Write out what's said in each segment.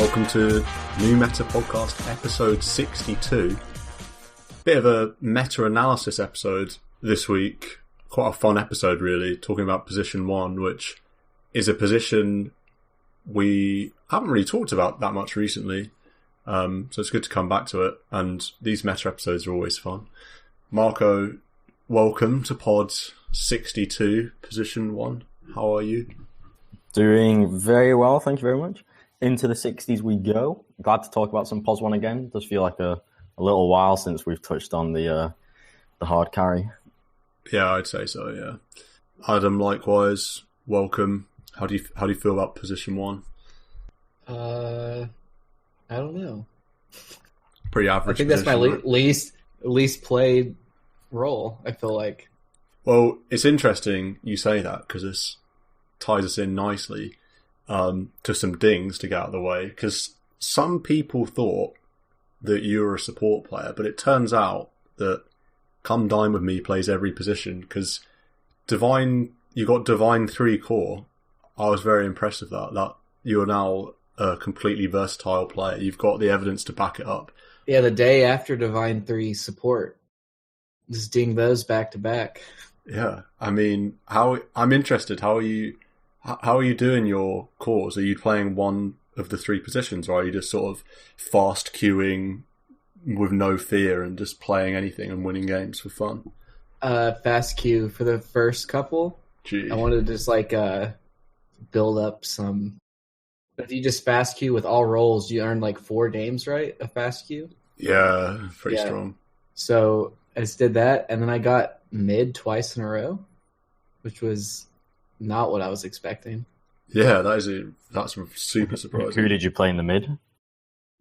welcome to New Meta Podcast episode 62. Bit of a meta-analysis episode this week. Quite a fun episode really, talking about position 1, which is a position we haven't really talked about that much recently. So it's good to come back to it, and these meta episodes are always fun. Marco, welcome to pod 62, position 1. How are you? Doing very well, thank you very much. Into the 60s we go. Glad to talk about some pos 1 again. Does feel like a little while since we've touched on the hard carry. Yeah, I'd say so, yeah. Adam, likewise, welcome. How do you feel about position 1? I don't know. Pretty average. I think that's my least played role, I feel like. Well, it's interesting you say that, because this ties us in nicely to some dings to get out of the way, because some people thought that you were a support player, but it turns out that Come Dine With Me plays every position, because you got Divine 3 core. I was very impressed with that you are now a completely versatile player. You've got the evidence to back it up. Yeah, the day after Divine 3 support. Just ding those back to back. Yeah, I mean, I'm interested. How are you doing your cores? Are you playing one of the 3 positions, or are you just sort of fast queuing with no fear and just playing anything and winning games for fun? Fast queue for the first couple. Gee. I wanted to just build up some. But if you just fast queue with all rolls, you earn 4 games, right? A fast queue. Yeah, pretty strong. So I just did that, and then I got mid twice in a row, which was not what I was expecting. Yeah, that's super surprising. Who did you play in the mid?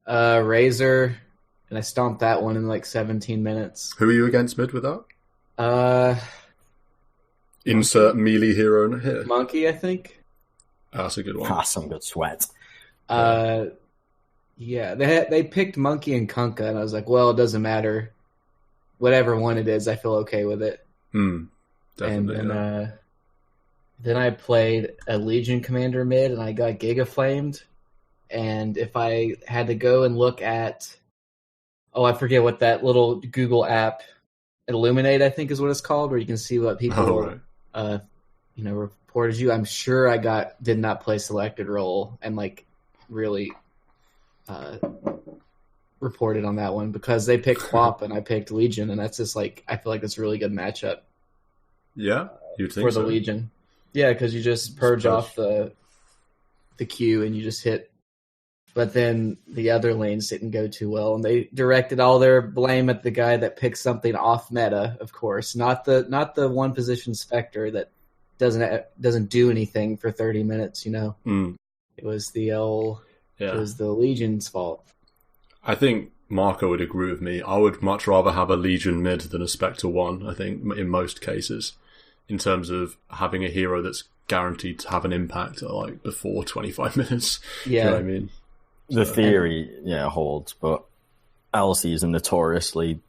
Razor, and I stomped that one in 17 minutes. Who are you against mid with that? Insert melee hero here. Monkey, I think. That's a good one. That's some good sweat. Yeah, they picked Monkey and Kunkka, and I was like, well, it doesn't matter. Whatever one it is, I feel okay with it. Definitely. And then I played a Legion Commander mid, and I got Giga Flamed. And if I had to go and look at, I forget what that little Google app, Illuminate, I think is what it's called, where you can see what people reported you. I'm sure I did not play selected role and really reported on that one, because they picked Quap and I picked Legion, and that's just I feel like that's a really good matchup. Yeah, you'd think for the so. Legion. Yeah, because you just purge off the queue and you just hit. But then the other lanes didn't go too well, and they directed all their blame at the guy that picked something off meta, of course, not the one position Spectre that doesn't do anything for 30 minutes. It was it was the Legion's fault. I think Marco would agree with me. I would much rather have a Legion mid than a Spectre 1, I think, in most cases, in terms of having a hero that's guaranteed to have an impact at before 25 minutes. Yeah. You know what I mean? The theory, holds, but LC is a notoriously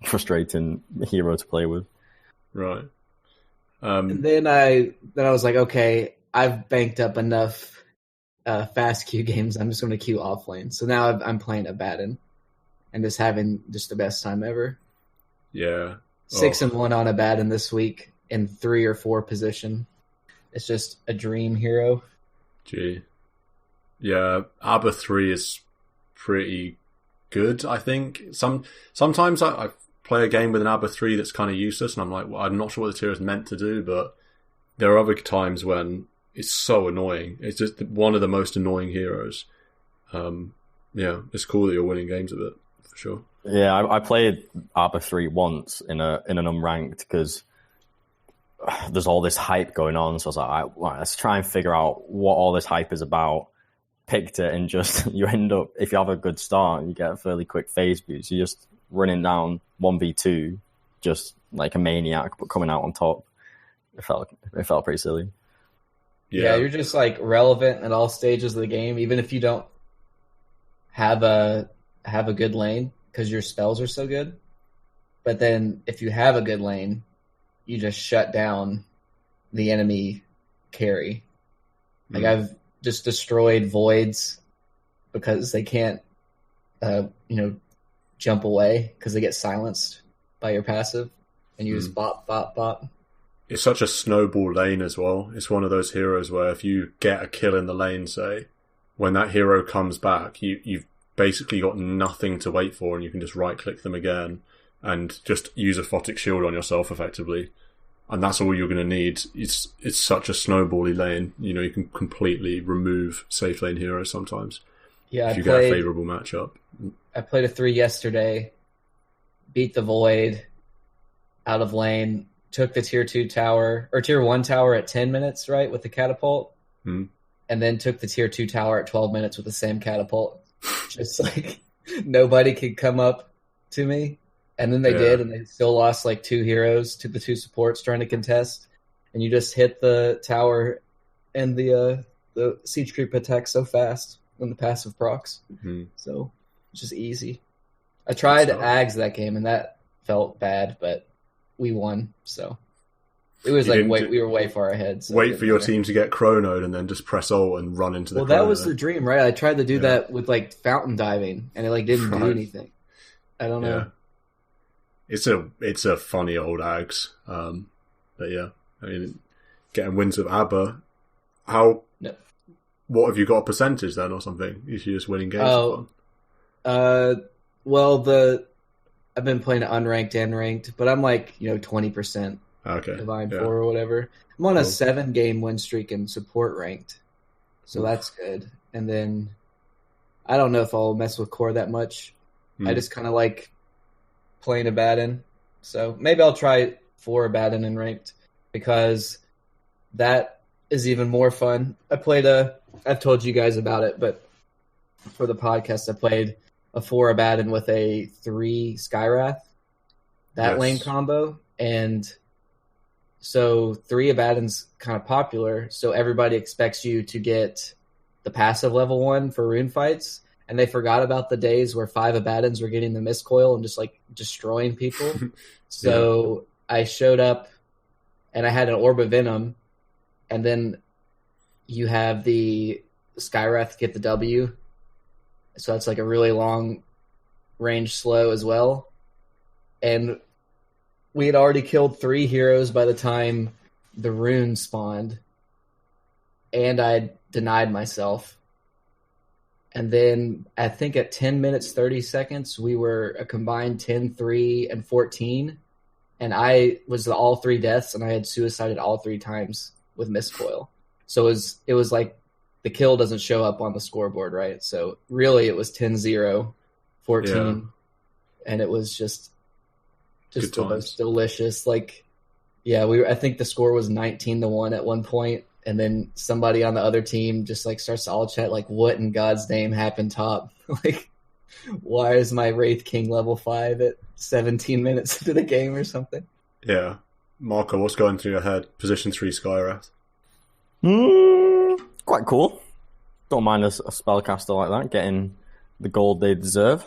frustrating hero to play with. Right. And then I was like, okay, I've banked up enough fast queue games. I'm just going to queue off lane. So now I'm playing Abaddon and just having just the best time ever. Yeah. 6-1 on Abaddon this week in 3 or 4 position. It's just a dream hero. Gee. Yeah, Abba 3 is pretty good, I think. Sometimes I play a game with an Abba 3 that's kind of useless, and I'm like, well, I'm not sure what this hero is meant to do, but there are other times when it's so annoying. It's just one of the most annoying heroes. Yeah, it's cool that you're winning games with it, for sure. Yeah, I played Abba 3 once in an unranked, because there's all this hype going on, so I was like, let's try and figure out what all this hype is about. Picked it, and just you end up, if you have a good start, you get a fairly quick phase boost. You're just running down 1v2, just like a maniac, but coming out on top. It felt pretty silly. Yeah, you're just relevant at all stages of the game, even if you don't have a good lane, because your spells are so good. But then if you have a good lane, you just shut down the enemy carry. I've just destroyed voids because they can't, jump away because they get silenced by your passive, and you just bop, bop, bop. It's such a snowball lane as well. It's one of those heroes where if you get a kill in the lane, say, when that hero comes back, you've basically got nothing to wait for, and you can just right-click them again and just use a photic shield on yourself effectively. And that's all you're going to need. It's such a snowbally lane. You can completely remove safe lane heroes sometimes. Yeah, if you get a favourable matchup. I played a 3 yesterday, beat the Void out of lane, took the tier 2 tower, or tier 1 tower at 10 minutes, right, with the catapult, and then took the tier 2 tower at 12 minutes with the same catapult. Just like nobody could come up to me. And then they did, and they still lost like 2 heroes to the 2 supports trying to contest. And you just hit the tower and the siege creep attack so fast when the passive procs. So it's just easy. I tried Ags that game, and that felt bad, but we won. So it was we were way far ahead. So wait for your team to get chronoed and then just press ult and run into the that was the dream, right? I tried to do that with like fountain diving, and it didn't do anything. I don't know. It's a funny old Ags. But yeah, I mean, getting wins with ABBA. What have you got a percentage then or something? You should just winning games for fun. I've been playing unranked and ranked, but I'm like 20%. Okay. Divine 4 or whatever. I'm on a 7-game win streak in support ranked, so that's good. And then I don't know if I'll mess with core that much. I just kind of like playing Abaddon, so maybe I'll try 4 Abaddon in ranked because that is even more fun. I've told you guys about it, but for the podcast, I played a 4 Abaddon with a 3 Skywrath, lane combo, and so 3 Abaddon's kind of popular, so everybody expects you to get the passive level 1 for rune fights, and they forgot about the days where 5 Abaddons were getting the miscoil and just like destroying people. So I showed up, and I had an Orb of Venom, and then you have the Skywrath get the W, so that's like a really long range slow as well. And we had already killed 3 heroes by the time the rune spawned, and I denied myself. And then I think at 10 minutes, 30 seconds, we were a combined 10, 3, and 14. And I was all 3 deaths, and I had suicided all 3 times with miscoil. So it was like the kill doesn't show up on the scoreboard, right? So really it was 10-0, 14, and it was just the most delicious. Like, I think the score was 19-1 at one point, and then somebody on the other team just like starts to all chat like, "What in God's name happened top? Like, why is my Wraith King level 5 at 17 minutes into the game or something?" Yeah, Marco, what's going through your head? Position 3 Skywrath. Quite cool. Don't mind a spellcaster like that getting the gold they deserve.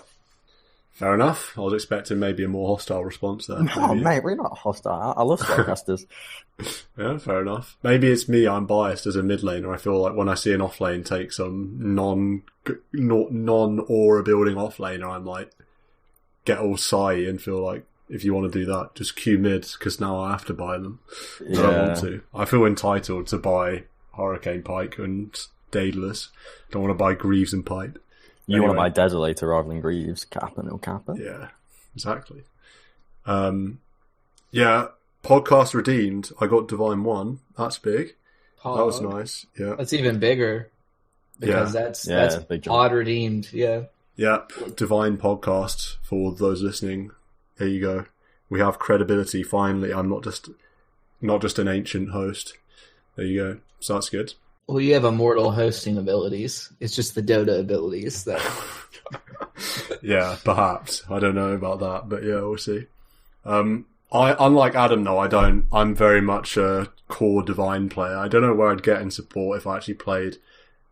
Fair enough. I was expecting maybe a more hostile response there. No, mate, we're not hostile. I love spellcasters. Yeah, fair enough. Maybe it's me. I'm biased as a mid laner. I feel like when I see an off lane take some non-aura building off laner, I'm like, get all sigh and feel like, if you want to do that, just queue mid, because now I have to buy them. I don't want to. I feel entitled to buy Hurricane Pike and Daedalus. Don't want to buy Greaves and Pipe. You want to buy Desolator rather than Greaves. Kappa, no Kappa. Yeah, exactly. Podcast redeemed. I got Divine 1. That's big. That was nice. Yeah. That's even bigger. Because that's pod redeemed. Yeah. Yeah. Divine podcast for those listening. There you go. We have credibility finally. I'm not just an ancient host. There you go. So that's good. Well, you have immortal hosting abilities. It's just the DotA abilities that. Yeah, perhaps. I don't know about that, but yeah, we'll see. Unlike Adam, though, I'm very much a core Divine player. I don't know where I'd get in support if I actually played,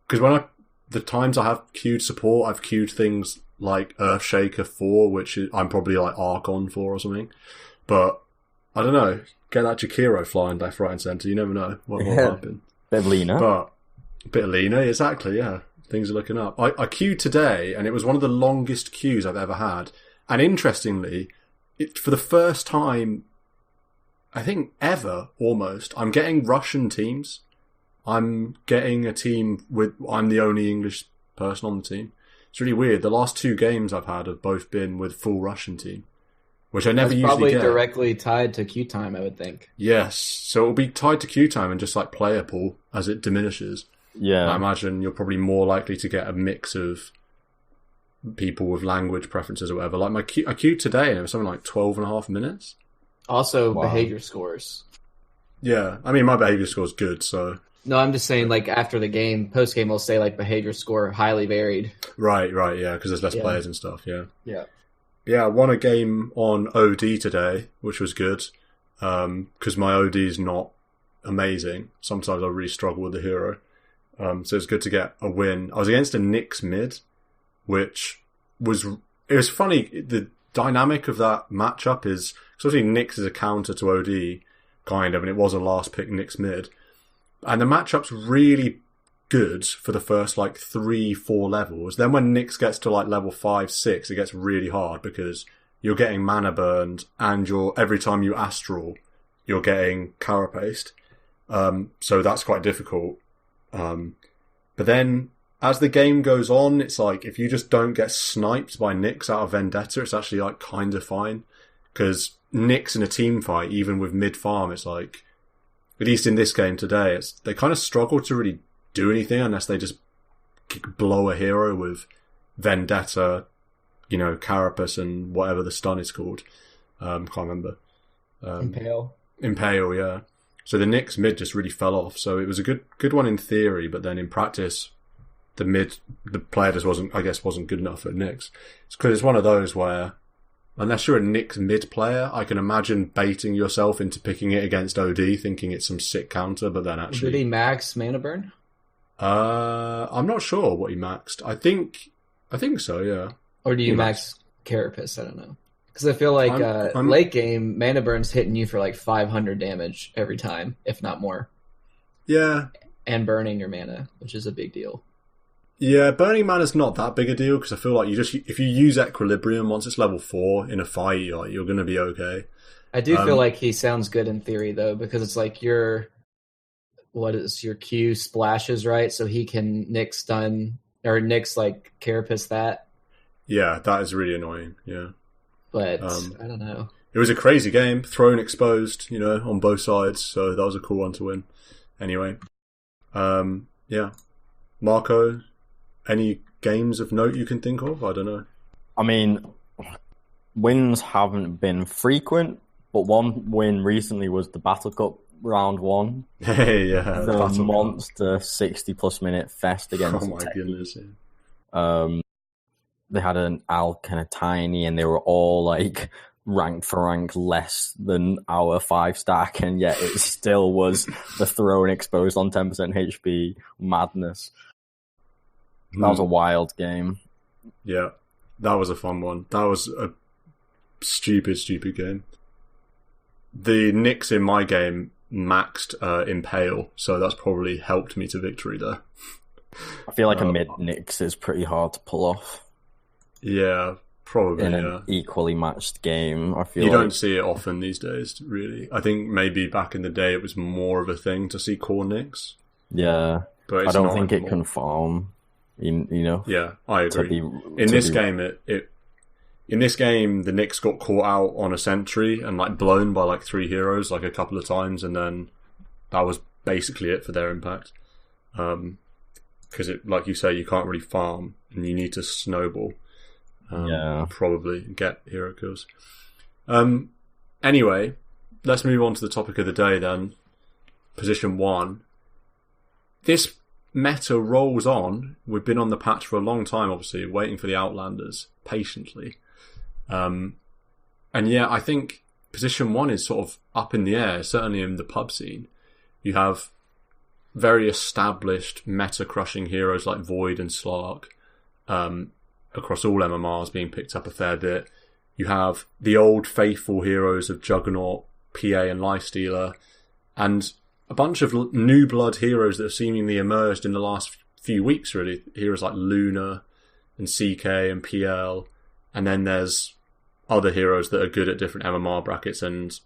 because the times I have queued support, I've queued things like Earthshaker 4, which I'm probably like Archon 4 or something. But I don't know. Get that Jakiro flying left, right, and centre. You never know what will happen. Bit of Lena. But a bit of Lena, exactly, yeah. Things are looking up. I queued today, and it was one of the longest queues I've ever had. And interestingly, for the first time, I think ever, almost, I'm getting Russian teams. I'm getting a team I'm the only English person on the team. It's really weird. The last 2 games I've had have both been with full Russian team, which I never That's usually probably get. directly tied to queue time, I would think. Yes, so it'll be tied to queue time and just like player pool as it diminishes. Yeah. I imagine you're probably more likely to get a mix of people with language preferences or whatever. Like I queued today and it was something like 12 and a half minutes. Also, behavior scores. Yeah, I mean, my behavior score is good, so... No, I'm just saying, like, after the game, post-game will say, like, behavior score highly varied. Right, yeah, because there's less players and stuff, yeah. Yeah. Yeah, I won a game on OD today, which was good, because my OD is not amazing. Sometimes I really struggle with the hero. So it's good to get a win. I was against a Nyx mid, which was... It was funny, the dynamic of that matchup is... Because obviously Nyx is a counter to OD, kind of, and it was a last pick Nyx mid. And the matchup's really good for the first, 3-4 levels. Then when Nyx gets to, level 5-6, it gets really hard because you're getting mana burned and every time you astral, you're getting carapaced. So that's quite difficult. But then, as the game goes on, it's like, if you just don't get sniped by Nyx out of Vendetta, it's actually, kind of fine. Because Nyx in a team fight, even with mid-farm, it's like... At least in this game today, they kind of struggle to really do anything unless they just blow a hero with Vendetta, Carapace and whatever the stun is called. Can't remember. Impale, yeah. So the Nyx mid just really fell off. So it was a good one in theory, but then in practice, the player just wasn't good enough for Nyx. It's because it's one of those where, unless you're a Nyx mid player, I can imagine baiting yourself into picking it against OD, thinking it's some sick counter, but then actually... Did he max mana burn? I'm not sure what he maxed. I think so, yeah. Or do you max Carapace? I don't know. Because I feel like late game, mana burn's hitting you for 500 damage every time, if not more. Yeah. And burning your mana, which is a big deal. Yeah, burning mana's not that big a deal because I feel like if you use Equilibrium once it's level 4 in a fight, you're going to be okay. I do feel like he sounds good in theory though, because it's like your Q splashes, right? So he can Nyx stun or Nyx Carapace that. Yeah, that is really annoying. Yeah, but I don't know. It was a crazy game, throne exposed, on both sides. So that was a cool one to win. Anyway, yeah, Marco. Any games of note you can think of? I don't know. I mean, wins haven't been frequent, but one win recently was the Battle Cup round 1. Hey, yeah. The monster 60-plus minute fest against... Oh my goodness. Yeah. They had an Alk and a Tiny, and they were all, rank for rank less than our 5-stack, and yet it still was the throne exposed on 10% HP madness. That was a wild game. Yeah, that was a fun one. That was a stupid game. The Nyx in my game maxed Impale, so that's probably helped me to victory there. I feel like a mid Nyx is pretty hard to pull off. Yeah, probably. In an equally matched game, I feel you don't see it often these days, really. I think maybe back in the day it was more of a thing to see core Nyx. Yeah, but I don't think it can farm. Yeah, I agree. In this game, the Nyx got caught out on a sentry and blown by 3 heroes a couple of times, and then that was basically it for their impact. Because like you say, you can't really farm and you need to snowball. Probably get hero kills. Anyway, let's move on to the topic of the day then. Position 1. This meta rolls on. We've been on the patch for a long time, obviously, waiting for the Outlanders patiently. And yeah, I think position 1 is sort of up in the air, certainly in the pub scene. You have very established meta-crushing heroes like Void and Slark across all MMRs being picked up a fair bit. You have the old faithful heroes of Juggernaut, PA and Lifestealer, and a bunch of new blood heroes that have seemingly emerged in the last few weeks, really. Heroes like Luna and CK and PL, and then there's other heroes that are good at different MMR brackets and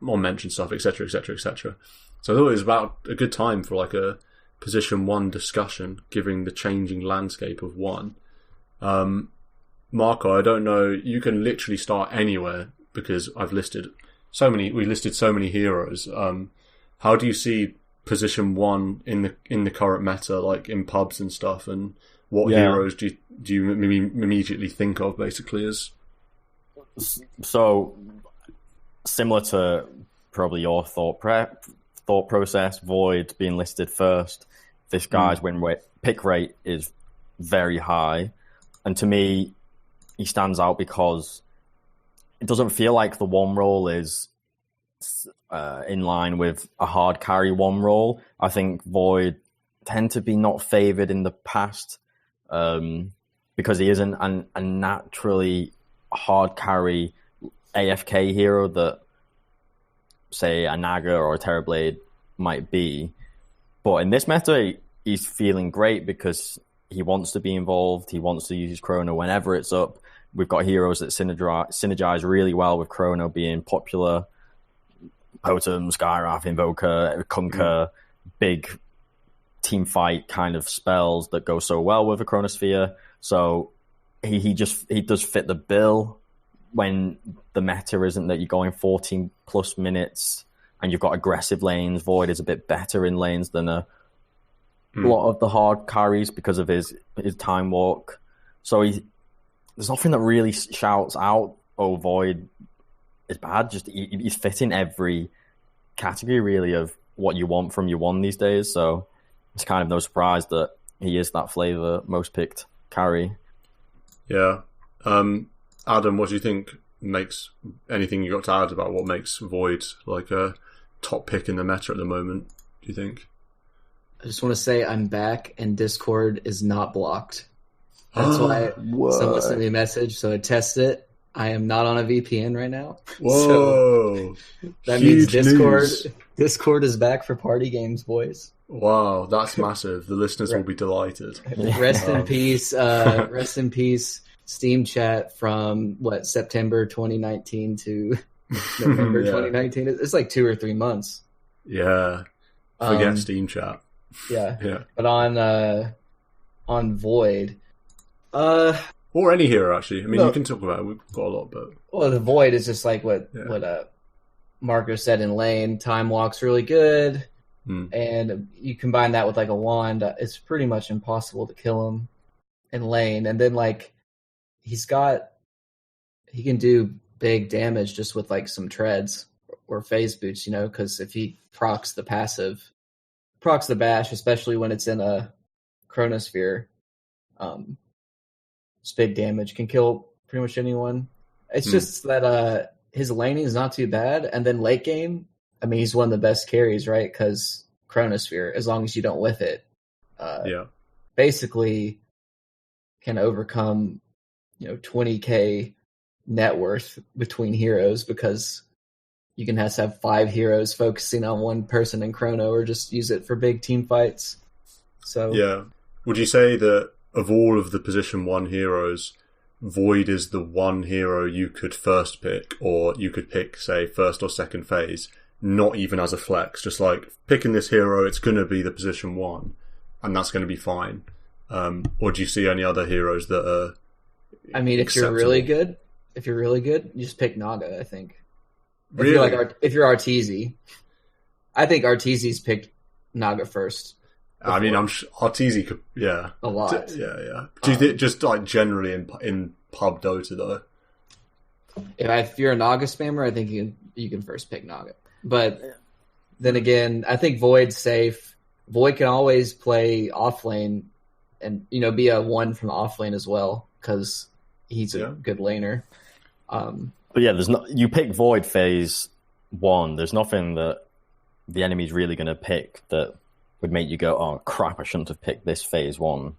more mentioned stuff, etc., etc., etc. So I thought it was about a good time for like a position 1 discussion, given the changing landscape of 1. Marco, I don't know, you can literally start anywhere because we listed so many heroes. How do you see position 1 in the current meta, like in pubs and stuff, and what heroes do you immediately think of, basically, as... So, similar to probably your thought process, Void being listed first, this guy's pick rate is very high, and to me, he stands out because it doesn't feel like the 1 role is in line with a hard carry 1 role. I think Void tend to be not favoured in the past because he isn't a naturally hard carry AFK hero that, say, a Naga or a Terrorblade might be. But in this meta, he's feeling great because he wants to be involved. He wants to use his Chrono whenever it's up. We've got heroes that synergize really well with Chrono being popular. Totem, Skywrath, Invoker, Conquer, big team fight kind of spells that go so well with a Chronosphere. So he does fit the bill when the meta isn't that you're going 14 plus minutes and you've got aggressive lanes. Void is a bit better in lanes than a lot of the hard carries because of his time walk. So there's nothing that really shouts out, oh, Void is bad. Just he's fitting every category really of what you want from your 1 these days. So it's kind of no surprise that he is that flavor most picked carry. Yeah. Adam, what do you think makes anything you got to add about what makes Void like a top pick in the meta at the moment, do you think? I just want to say I'm back and Discord is not blocked. That's why someone sent me a message, so I tested it. I am not on a VPN right now. Whoa. So that means Discord is back for party games, boys. Wow, that's massive. The listeners will be delighted. Rest in peace. Rest in peace. Steam chat from September 2019 to November 2019. It's like 2 or 3 months. Yeah. Forget Steam chat. Yeah. But on Void, or any hero, actually. I mean, you can talk about it. We've got a lot, but... the Void is just like what Marco said in lane. Time walk's really good, and you combine that with like a wand, it's pretty much impossible to kill him in lane. And then like he can do big damage just with like some treads or phase boots, because if he procs the bash, especially when it's in a Chronosphere, it's big damage, can kill pretty much anyone. It's just that his laning is not too bad, and then late game, I mean, he's one of the best carries, right? Because Chronosphere, as long as you don't whiff it, basically can overcome 20k net worth between heroes, because you can have 5 heroes focusing on one person in Chrono, or just use it for big team fights. So yeah, would you say that of all of the position 1 heroes, Void is the one hero you could first pick, or you could pick, say, first or second phase, not even as a flex, just like picking this hero, it's going to be the position 1, and that's going to be fine? Or do you see any other heroes that are if acceptable? you're really good, you just pick Naga, I think. Really? If you're Arteezy, I think Arteezy's picked Naga first. Before. I mean, Arteezy could, a lot. Yeah. Do you think just like generally in pub Dota though? If you're a Naga spammer, I think you can first pick Naga. But then again, I think Void's safe. Void can always play off lane and be a 1 from the off lane as well, because he's a good laner. But yeah, you pick Void phase 1. There's nothing that the enemy's really going to pick that would make you go, oh crap, I shouldn't have picked this phase 1.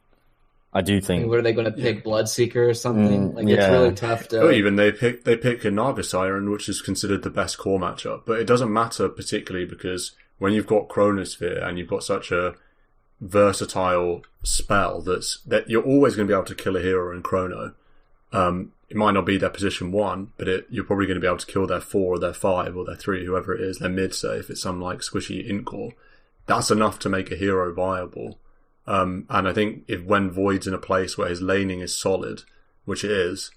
I do think. What are they going to pick? Bloodseeker or something? It's really tough to. Or even they pick a Naga Siren, which is considered the best core matchup. But it doesn't matter particularly, because when you've got Chronosphere and you've got such a versatile spell that you're always going to be able to kill a hero in Chrono. It might not be their position 1, but you're probably going to be able to kill their 4 or their 5 or their 3, whoever it is, their mid, say, if it's some like squishy int core. That's enough to make a hero viable. And I think when Void's in a place where his laning is solid, which it is,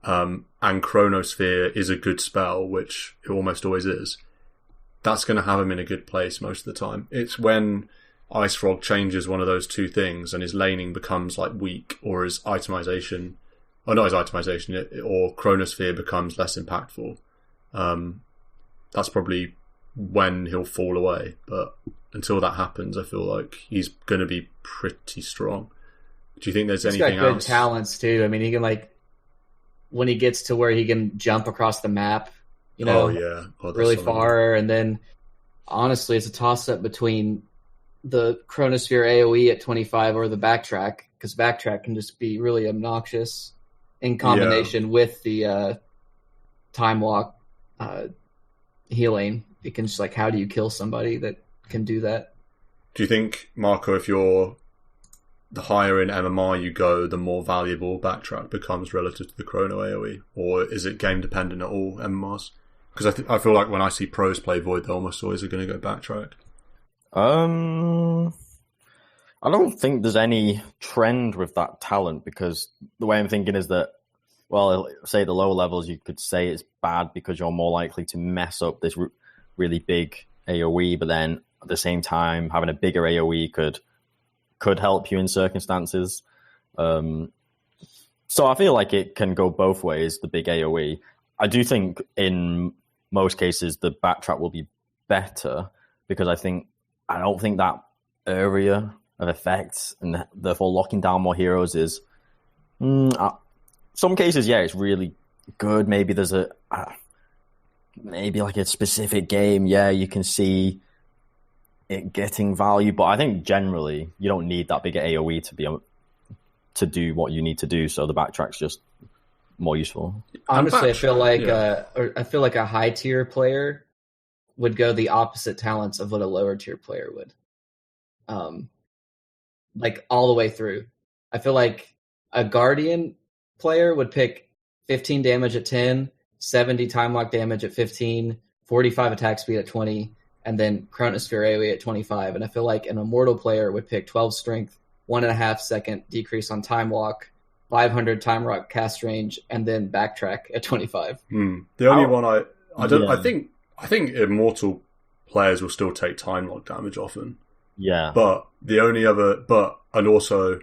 and Chronosphere is a good spell, which it almost always is, that's going to have him in a good place most of the time. It's when Ice Frog changes one of those two things and his laning becomes like weak, or his itemization, or not his itemization, or Chronosphere becomes less impactful. That's probably when he'll fall away. But until that happens, I feel like he's going to be pretty strong. Do you think there's anything else? He's got good talents too. I mean, he can when he gets to where he can jump across the map, really far. And then, honestly, it's a toss-up between the Chronosphere AoE at 25 or the backtrack, because backtrack can just be really obnoxious in combination with the time walk healing. It can just how do you kill somebody that can do that? Do you think, Marco, if you're the higher in MMR you go, the more valuable backtrack becomes relative to the Chrono AoE, or is it game dependent at all MMRs? Because I feel like when I see pros play Void, they almost always are going to go backtrack. I don't think there's any trend with that talent, because the way I'm thinking is that, well, say the lower levels, you could say it's bad because you're more likely to mess up this really big AoE, but then at the same time, having a bigger AoE could help you in circumstances. So I feel like it can go both ways, the big AoE. I do think in most cases the backtrack will be better, because I don't think that area of effects and therefore locking down more heroes is some cases, it's really good. Maybe there's maybe like a specific game, you can see it getting value, but I think generally you don't need that big AoE to be able to do what you need to do, so the backtrack's just more useful. Honestly, I feel like a high tier player would go the opposite talents of what a lower tier player would. All the way through. I feel like a Guardian player would pick 15 damage at 10, 70 time lock damage at 15, 45 attack speed at 20, and then Chronosphere AoE at 25. And I feel like an Immortal player would pick 12 strength, 1.5 second decrease on time walk, 500 time rock cast range, and then backtrack at 25. The only one I think Immortal players will still take time lock damage often. Yeah. But the only other, and also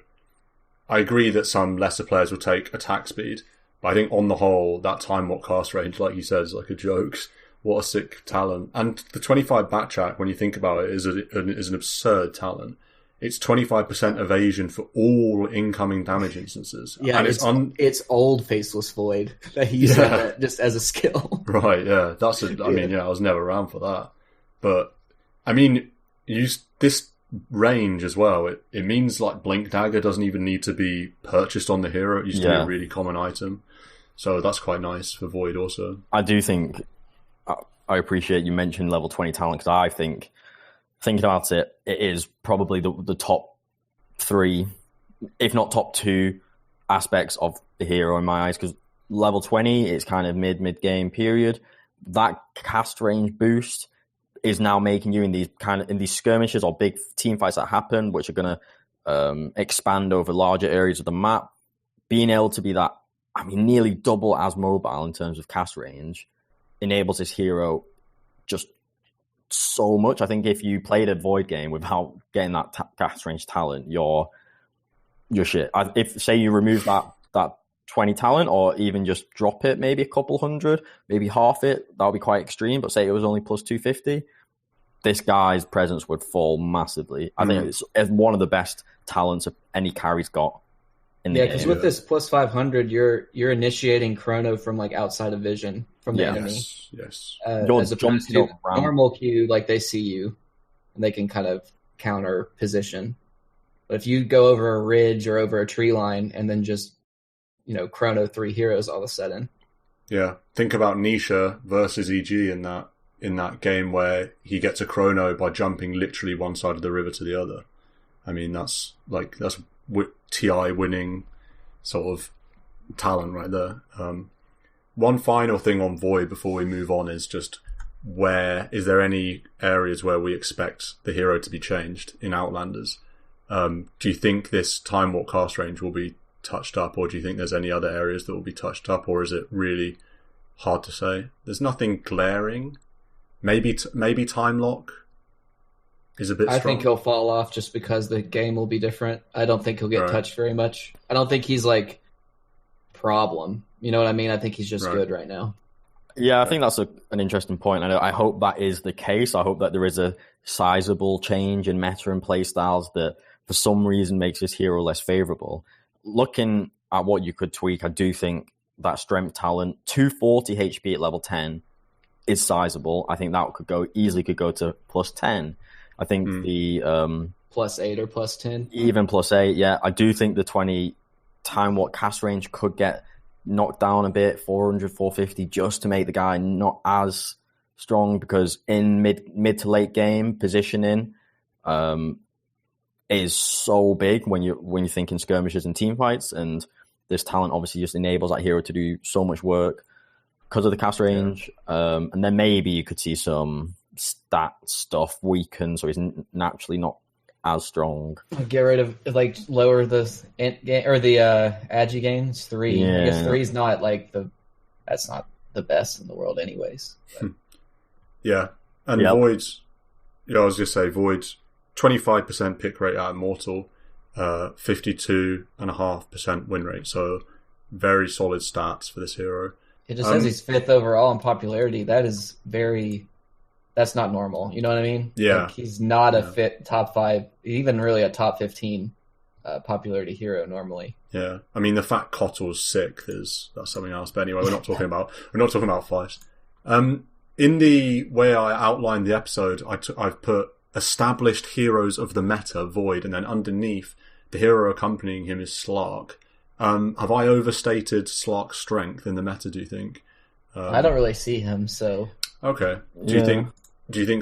I agree that some lesser players will take attack speed, but I think on the whole, that time lock cast range, like you said, is like a joke. What a sick talent. And the 25 backtrack, when you think about it, is an absurd talent. It's 25% evasion for all incoming damage instances. Yeah, and it's old Faceless Void that he used that just as a skill. Right, yeah. I was never around for that. But, I mean, this range as well, it means like Blink Dagger doesn't even need to be purchased on the hero. It used to be a really common item. So that's quite nice for Void also. I do think, I appreciate you mentioned level 20 talent, because I think, thinking about it, it is probably the top 3, if not top 2 aspects of the hero in my eyes, because level 20 is kind of mid-game period. That cast range boost is now making you in these skirmishes or big team fights that happen, which are going to expand over larger areas of the map, being able to be that, nearly double as mobile in terms of cast range, enables this hero just so much. I think if you played a Void game without getting that cast range talent, you're shit. If say you remove that 20 talent, or even just drop it maybe a couple hundred, maybe half it, that would be quite extreme, but say it was only plus 250, this guy's presence would fall massively. I think it's one of the best talents of any carry's got in the game. Yeah, because with this plus 500, you're initiating Chrono from outside of vision from the enemy. Yes. As opposed to normal queue, they see you and they can kind of counter position. But if you go over a ridge or over a tree line and then just Chrono 3 heroes all of a sudden. Yeah. Think about Nisha versus EG in that game where he gets a Chrono by jumping literally one side of the river to the other. I mean, that's TI winning sort of talent right there. One final thing on Void before we move on is just is there any areas where we expect the hero to be changed in Outlanders? Do you think this Time Warp cast range will be touched up, or do you think there's any other areas that will be touched up, or is it really hard to say? There's nothing glaring. Maybe Time Lock is a bit strong. I think he'll fall off just because the game will be different. I don't think he'll get touched very much. I don't think he's like problem. You know what I mean? I think he's just good right now. Yeah, I think that's an interesting point. I hope that is the case. I hope that there is a sizable change in meta and playstyles that for some reason makes this hero less favorable. Looking at what you could tweak, I do think that strength talent, 240 HP at level 10 is sizable. I think that could easily go to plus 10. I think the plus 8 or plus 10. Even plus 8, yeah. I do think the 20 Time Warp cast range could get knocked down a bit, 400, 450, just to make the guy not as strong, because in mid to late game positioning is so big when you're thinking skirmishes and team fights, and this talent obviously just enables that hero to do so much work because of the cast range. And then maybe you could see some stat stuff weaken, so he's naturally not as strong. Get rid of, like, lower the agi gains 3. Yeah. I guess 3 is not that's not the best in the world anyways. Yeah, and Void's. Yeah, I was just say Void's 25% pick rate at Immortal, 52.5% win rate. So very solid stats for this hero. It just says he's 5th overall in popularity. That's not normal. You know what I mean? Yeah. Like, he's not a fit top 5, even really a top 15 popularity hero normally. Yeah. I mean, the fact Kotal's sick that's something else. But anyway, we're not talking about fights. In the way I outlined the episode, I've put established heroes of the meta, Void, and then underneath the hero accompanying him is Slark. Have I overstated Slark's strength in the meta, do you think? I don't really see him, so... Okay. Do you think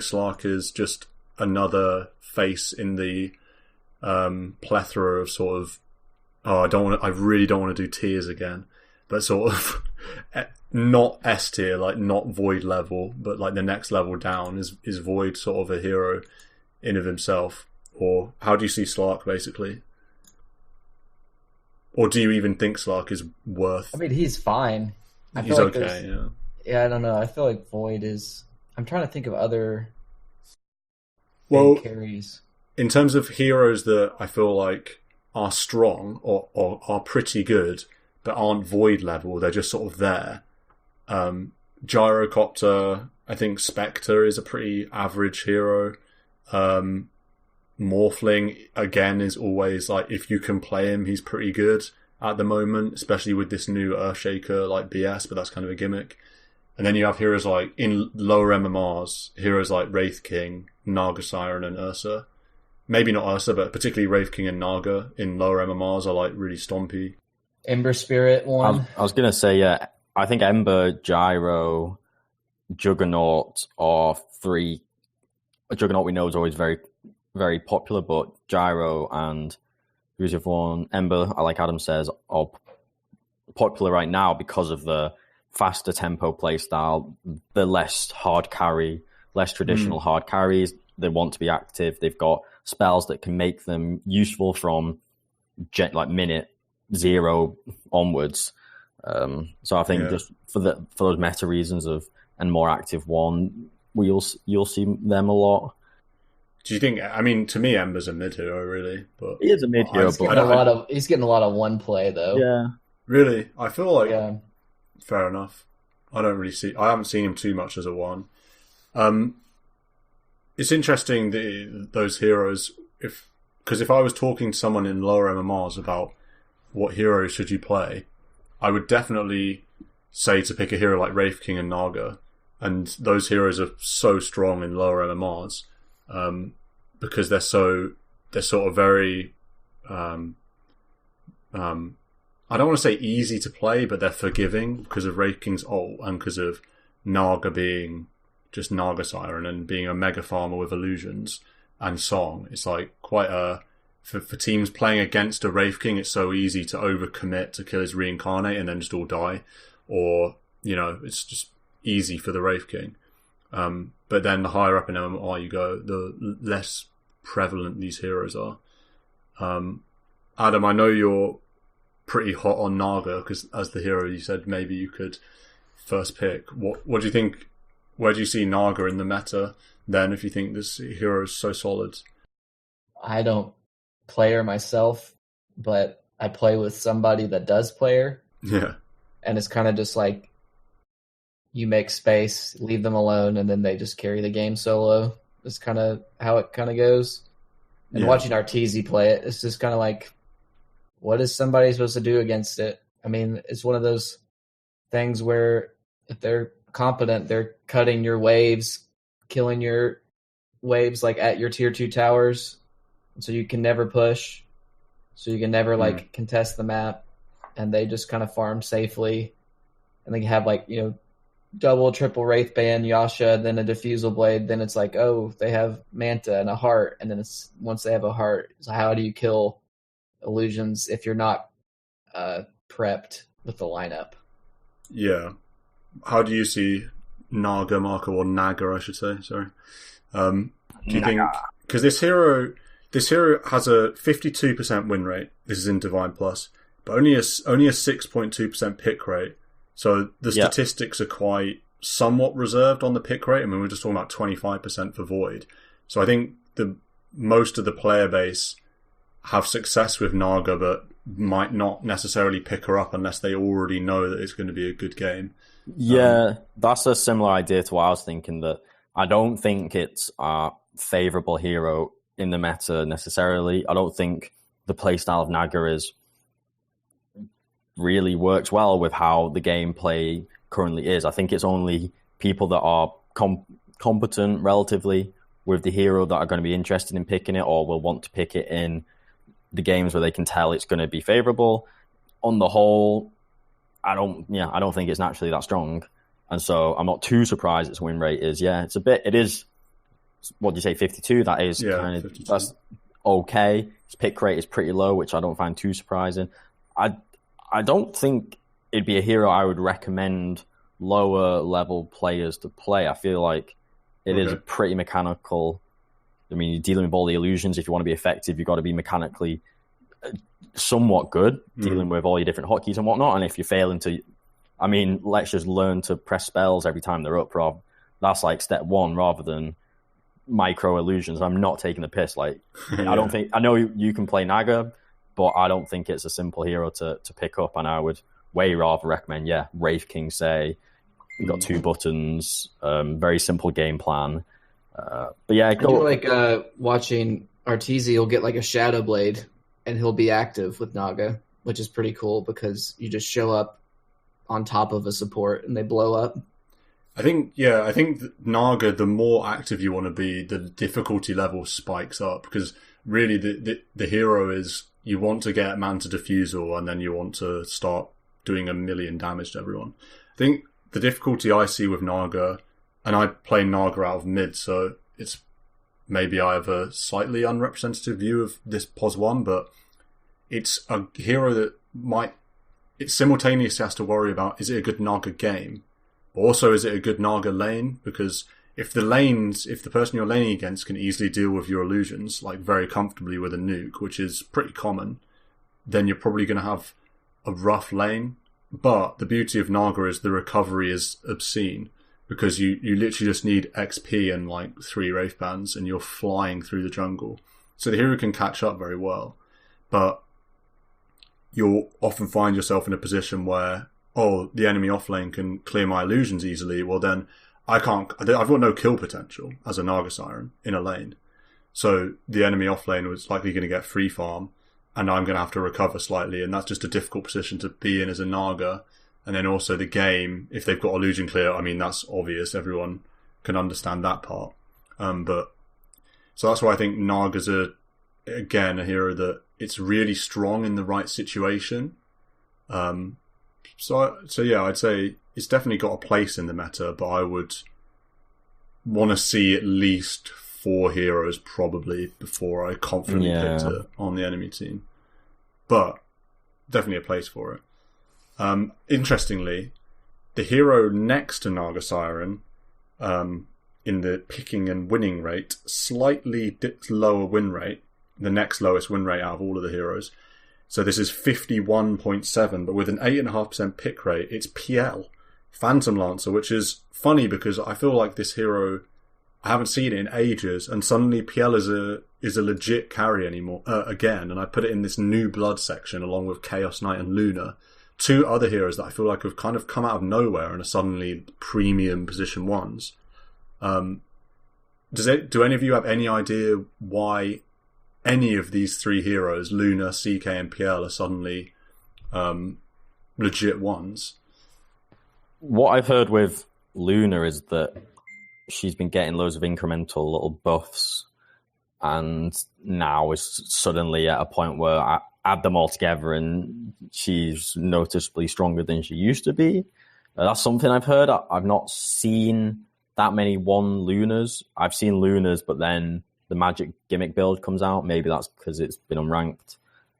Slark is just another face in the plethora of sort of, I really don't want to do tiers again, but sort of not S tier, like not Void level, but like the next level down is Void sort of a hero in of himself? Or how do you see Slark basically? Or do you even think Slark is worth? I mean, he's fine. He's okay, yeah. Yeah, I don't know. I feel like Void is... I'm trying to think of other carries. In terms of heroes that I feel like are strong or are pretty good, but aren't Void level, they're just sort of there. Gyrocopter, I think Spectre is a pretty average hero. Morphling, again, is always like, if you can play him, he's pretty good at the moment, especially with this new Earthshaker like BS, but that's kind of a gimmick. And then you have heroes like, in lower MMRs, heroes like Wraith King, Naga Siren, and Ursa. Maybe not Ursa, but particularly Wraith King and Naga in lower MMRs are like really stompy. Ember Spirit one. I was going to say, yeah, I think Ember, Gyro, Juggernaut are 3. Juggernaut we know is always very, very popular, but Gyro and who's the other one? Ember, like Adam says, are popular right now because of the faster tempo playstyle, the less hard carry, less traditional hard carries. They want to be active. They've got spells that can make them useful from like minute 0 onwards. So I think just for those meta reasons and more active one, you'll see them a lot. Do you think? I mean, to me, Ember's a mid hero, really. But he is a mid hero, he's getting a lot of one play though. Yeah, really. I feel like fair enough. I haven't seen him too much as a 1. It's interesting those heroes, because if I was talking to someone in lower MMRs about what heroes should you play, I would definitely say to pick a hero like Wraith King and Naga, and those heroes are so strong in lower MMRs. Because they're sort of very, I don't want to say easy to play, but they're forgiving because of Wraith King's ult and because of Naga being just Naga Siren and being a mega farmer with illusions and song. It's like quite a for teams playing against a Wraith King, it's so easy to overcommit to kill his reincarnate and then just all die, or it's just easy for the Wraith King. But then the higher up in MMR you go, the less prevalent these heroes are. Adam, I know you're pretty hot on Naga because as the hero you said maybe you could first pick. What do you think? Where do you see Naga in the meta then if you think this hero is so solid? I don't player myself, but I play with somebody that does player. Yeah. And it's kind of just like you make space, leave them alone, and then they just carry the game solo. It's kind of how it kind of goes. And watching Arteezy play it, it's just kind of like, what is somebody supposed to do against it? I mean, it's one of those things where if they're competent, they're cutting your waves, killing your waves like at your tier 2 towers. So you can never push. So you can never contest the map. And they just kind of farm safely. And they have double, triple Wraith Band, Yasha, then a Diffusal Blade. Then it's like, oh, they have Manta and a Heart. And then it's once they have a Heart, so how do you kill illusions if you're not prepped with the lineup? Yeah. How do you see Naga, Marco, or Naga, I should say, sorry. Do you think... Because this hero has a 52% win rate. This is in Divine Plus. But only a 6.2% pick rate. So the statistics are quite somewhat reserved on the pick rate. I mean, we're just talking about 25% for Void. So I think most of the player base have success with Naga, but might not necessarily pick her up unless they already know that it's going to be a good game. Yeah, that's a similar idea to what I was thinking, that I don't think it's a favourable hero in the meta necessarily. I don't think the playstyle of Naga really works well with how the gameplay currently is. I think it's only people that are competent relatively with the hero that are going to be interested in picking it or will want to pick it in the games where they can tell it's going to be favourable. On the whole, I don't think it's naturally that strong. And so I'm not too surprised its win rate is, it is, what do you say, 52? That is kind of, 52. That's okay. Its pick rate is pretty low, which I don't find too surprising. I don't think it'd be a hero I would recommend lower level players to play. I feel like it is pretty mechanical. I mean, you're dealing with all the illusions. If you want to be effective, you've got to be mechanically somewhat good, dealing with all your different hotkeys and whatnot. And if you're failing to, I mean, let's just learn to press spells every time they're up, Rob. That's like step one rather than micro illusions. I'm not taking the piss. Like, I don't think, I know you can play Naga, but I don't think it's a simple hero to pick up. And I would way rather recommend, Wraith King, say. You've got 2 buttons, very simple game plan. But I do like watching Arteezy. He'll get like a Shadow Blade, and he'll be active with Naga, which is pretty cool because you just show up on top of a support and they blow up. I think Naga, the more active you want to be, the difficulty level spikes up because really the hero is you want to get Manta Diffusal and then you want to start doing 1 million damage to everyone. I think the difficulty I see with Naga, and I play Naga out of mid, so it's maybe I have a slightly unrepresentative view of this POS 1, but it's a hero that it simultaneously has to worry about, is it a good Naga game? But also, is it a good Naga lane? Because if the person you're laning against can easily deal with your illusions, like very comfortably with a nuke, which is pretty common, then you're probably going to have a rough lane. But the beauty of Naga is the recovery is obscene, because you literally just need XP and like 3 Wraith Bands and you're flying through the jungle. So the hero can catch up very well. But you'll often find yourself in a position where, the enemy offlane can clear my illusions easily. Well, then I've got no kill potential as a Naga Siren in a lane. So the enemy offlane was likely going to get free farm, and I'm going to have to recover slightly, and that's just a difficult position to be in as a Naga. And then also the game, if they've got illusion clear, I mean, that's obvious. Everyone can understand that part. But so that's why I think Naga's a hero that it's really strong in the right situation. So I'd say it's definitely got a place in the meta, but I would want to see at least 4 heroes probably before I confidently picked it on the enemy team. But definitely a place for it. Interestingly, the hero next to Naga Siren, in the picking and winning rate, slightly lower win rate, the next lowest win rate out of all of the heroes. So this is 51.7, but with an 8.5% pick rate, it's PL, Phantom Lancer, which is funny because I feel like this hero, I haven't seen it in ages, and suddenly PL is a legit carry anymore again, and I put it in this new blood section along with Chaos Knight and Luna, 2 other heroes that I feel like have kind of come out of nowhere and are suddenly premium position 1s. Do any of you have any idea why any of these 3 heroes, Luna, CK, and PL, are suddenly legit 1s? What I've heard with Luna is that she's been getting loads of incremental little buffs, and now is suddenly at a point where I add them all together and she's noticeably stronger than she used to be. That's something I've heard. I've not seen that many 1 Lunas. I've seen Lunas, but then the magic gimmick build comes out. Maybe that's because it's been unranked.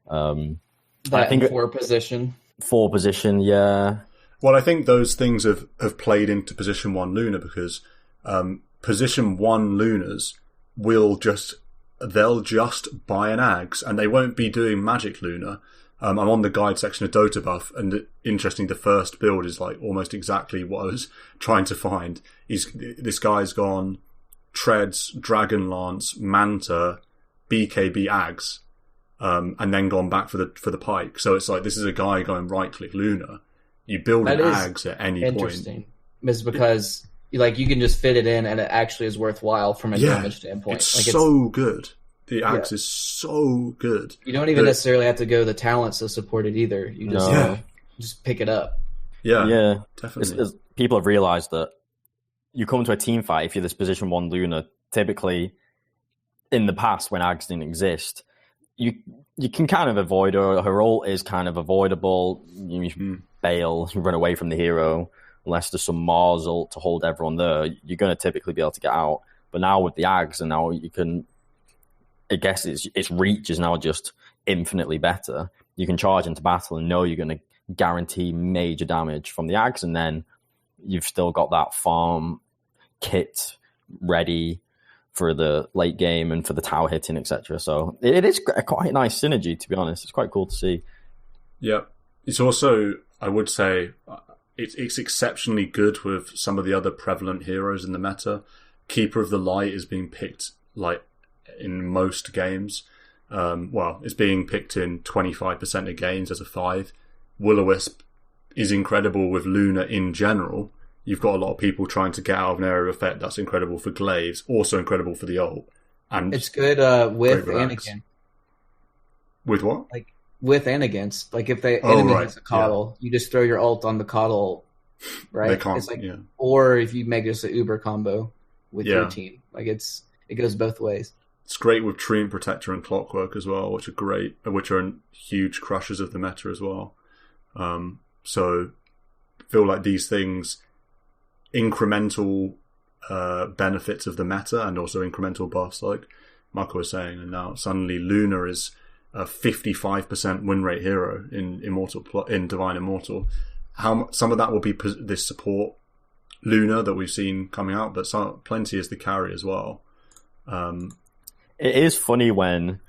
I think 4 position. 4 position, yeah. Well, I think those things have played into position 1 Luna because position 1 Lunas they'll just buy an Ags and they won't be doing Magic Luna. I'm on the guide section of DotA Buff, and interesting, the first build is like almost exactly what I was trying to find. This guy's gone Treads, Dragon Lance, Manta, BKB Ags, and then gone back for the Pike. So it's like, this is a guy going right-click Luna. You build an Ags at any point. Interesting. It's because you can just fit it in and it actually is worthwhile from a damage standpoint. It's so good. The Axe is so good. You don't even necessarily have to go the talents to support it either. You just pick it up. Yeah, definitely. People have realized that you come to a team fight if you're this position 1 Luna. Typically, in the past when Ags didn't exist, you can kind of avoid her. Her ult is kind of avoidable. You bail, you run away from the hero. Unless there's some Mars ult to hold everyone there, you're going to typically be able to get out. But now with the Ags, and now you can, I guess its reach is now just infinitely better. You can charge into battle and know you're going to guarantee major damage from the Ags, and then you've still got that farm kit ready for the late game and for the tower hitting, etc. So it is quite a nice synergy, to be honest. It's quite cool to see. Yeah. It's also, I would say, it's exceptionally good with some of the other prevalent heroes in the meta. Keeper of the Light is being picked in most games. It's being picked in 25% of games as a 5. Will-O-Wisp is incredible with Luna in general. You've got a lot of people trying to get out of an area of effect. That's incredible for Glaives. Also incredible for the ult. And it's good with and against. With what? With and against. If the enemy has a coddle, you just throw your ult on the coddle, right? They can't, or if you make this an Uber combo with your team. It goes both ways. It's great with Treant Protector and Clockwork as well, which are huge crushers of the meta as well. So I feel like these things, incremental benefits of the meta and also incremental buffs, like Michael was saying, and now suddenly Luna is a 55% win rate hero in Divine Immortal. Some of that will be this support Luna that we've seen coming out, but plenty is the carry as well. It is funny when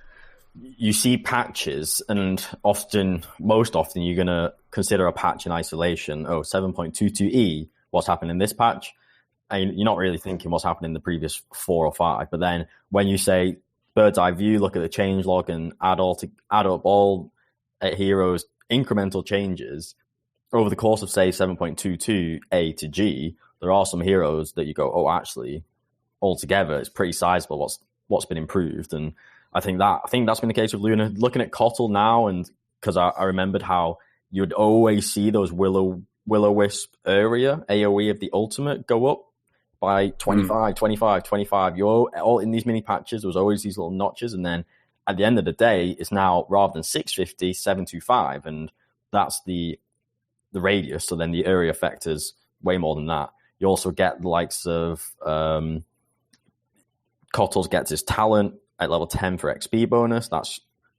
you see patches, and most often you're going to consider a patch in isolation. 7.22e, what's happened in this patch? And you're not really thinking what's happened in the previous 4 or 5. But then when you say bird's eye view, look at the changelog and add up all heroes' incremental changes over the course of, say, 7.22 A to G, there are some heroes that you go, actually, altogether, it's pretty sizable what's been improved. And I think that's been the case with Luna. Looking at Kotl now, and because I remembered how you would always see those Will-O-Wisp area, AoE of the ultimate, go up by 25, 25, 25. You're all in these mini patches, there was always these little notches, and then at the end of the day, it's now, rather than 650, 725, and that's the radius. So then the area effect is way more than that. You also get the likes of Kottles gets his talent at level 10 for XP bonus.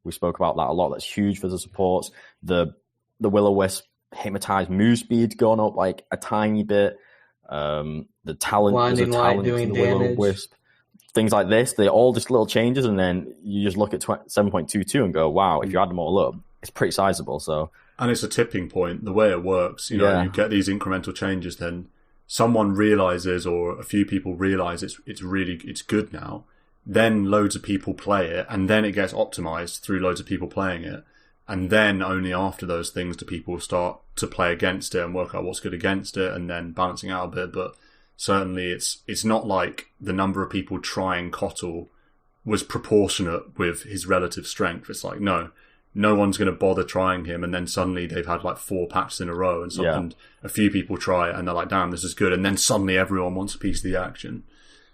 We spoke about that a lot. That's huge for the supports. The Will-O-Wisp hypnotized move speed's gone up like a tiny bit. The talent, Blinding light doing the damage. Will-O-Wisp. Things like this, they're all just little changes, and then you just look at 7.22 and go, wow, if you add them all up, it's pretty sizable. So, and it's a tipping point. The way it works, you get these incremental changes, then someone realizes, or a few people realize it's good now. Then loads of people play it, and then it gets optimized through loads of people playing it. And then only after those things do people start to play against it and work out what's good against it, and then balancing out a bit. But certainly it's not like the number of people trying Kotl was proportionate with his relative strength. It's like, no one's going to bother trying him, and then suddenly they've had like 4 patches in a row, and a few people try it, and they're like, damn, this is good, and then suddenly everyone wants a piece of the action.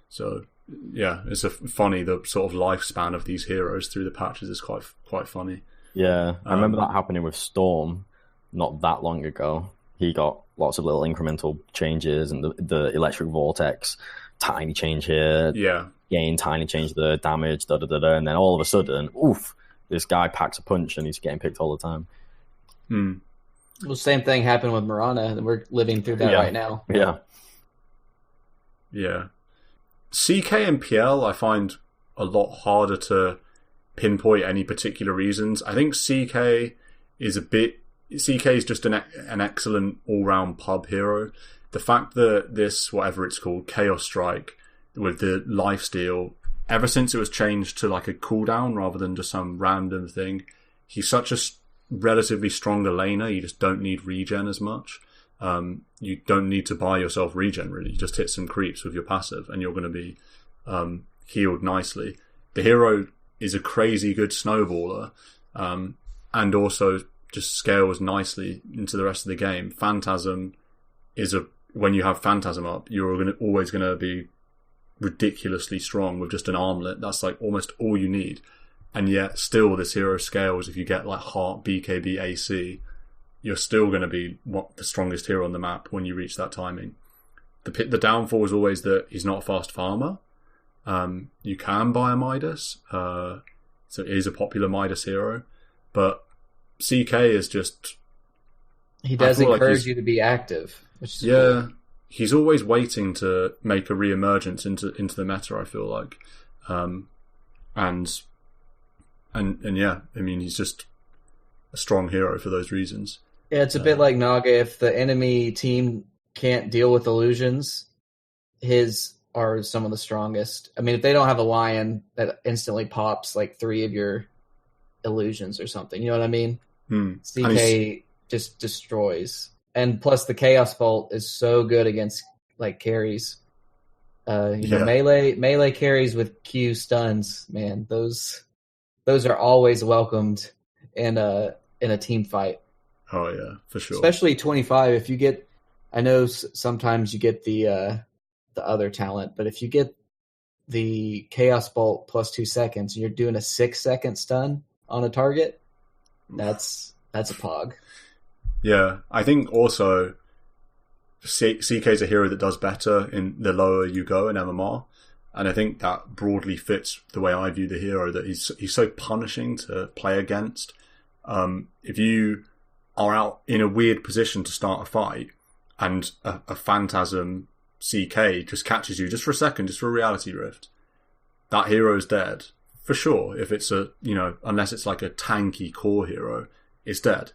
So yeah, it's funny, the sort of lifespan of these heroes through the patches is quite funny. Yeah, I remember that happening with Storm not that long ago. He got lots of little incremental changes, and the Electric Vortex, tiny change here, gain, tiny change the damage, and then all of a sudden, oof, this guy packs a punch and he's getting picked all the time. Well, same thing happened with Mirana, and we're living through that right now. Yeah. CK and PL I find a lot harder to pinpoint any particular reasons. I think CK is just an excellent all-round pub hero. The fact that this, whatever it's called, Chaos Strike, with the lifesteal, ever since it was changed to like a cooldown rather than just some random thing, he's such a relatively stronger laner. You just don't need regen as much. You don't need to buy yourself regen, really. You just hit some creeps with your passive and you're going to be healed nicely. The hero is a crazy good snowballer, and also just scales nicely into the rest of the game. Phantasm when you have Phantasm up, you're always going to be ridiculously strong with just an armlet. That's like almost all you need. And yet still this hero scales. If you get like Heart, BKB, AC, you're still going to be the strongest hero on the map when you reach that timing. The downfall is always that he's not a fast farmer. You can buy a Midas, so it is a popular Midas hero, but CK is just... He does encourage you to be active, which is cool. He's always waiting to make a re-emergence into the meta, I feel like. And yeah, I mean, he's just a strong hero for those reasons. Yeah, it's a bit like Naga. If the enemy team can't deal with illusions, his are some of the strongest. I mean, if they don't have a lion that instantly pops like 3 of your illusions or something, you know what I mean? CK just destroys. And plus the Chaos Bolt is so good against like carries. Melee carries with Q stuns, man. Those are always welcomed in a team fight. Oh yeah, for sure. Especially 25. If you get, I know sometimes you get the other talent, but if you get the Chaos Bolt plus 2 seconds, and you're doing a 6-second stun on a target, that's a pog. Yeah, I think also CK is a hero that does better in the lower you go in MMR, and I think that broadly fits the way I view the hero, that he's so punishing to play against. If you are out in a weird position to start a fight, and a Phantasm CK just catches you just for a second, just for a reality rift, that hero's dead for sure. If it's unless it's like a tanky core hero, it's dead.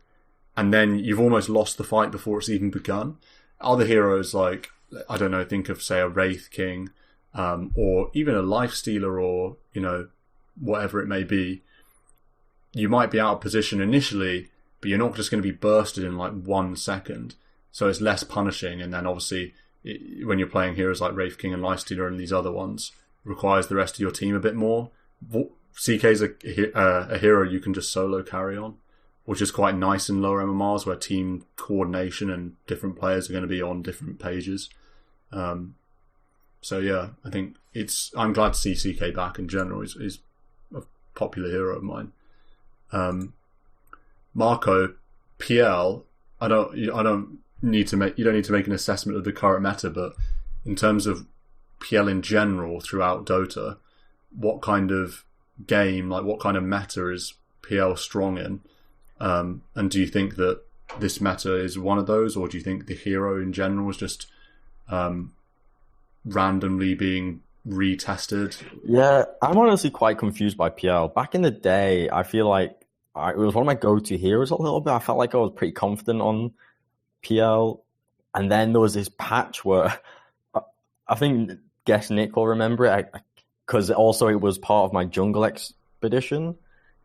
And then you've almost lost the fight before it's even begun. Other heroes, like, I don't know, think of, say, a Wraith King, or even a Lifestealer, or, whatever it may be. You might be out of position initially, but you're not just going to be bursted in like 1 second. So it's less punishing. And then obviously, when you're playing heroes like Wraith King and Lifestealer and these other ones, requires the rest of your team a bit more. CK's a hero you can just solo carry on, which is quite nice in lower MMRs where team coordination and different players are going to be on different pages. So yeah, I think I'm glad to see CK back in general. He's a popular hero of mine. Marco, PL, you don't need to make an assessment of the current meta, but in terms of PL in general throughout Dota, what kind of game, like what kind of meta is PL strong in? And do you think that this meta is one of those, or do you think the hero in general is just randomly being retested? Yeah, I'm honestly quite confused by PL. Back in the day, I feel like it was one of my go-to heroes a little bit. I felt like I was pretty confident on PL. And then there was this patch where I think, guess Nick will remember it, because also it was part of my jungle expedition.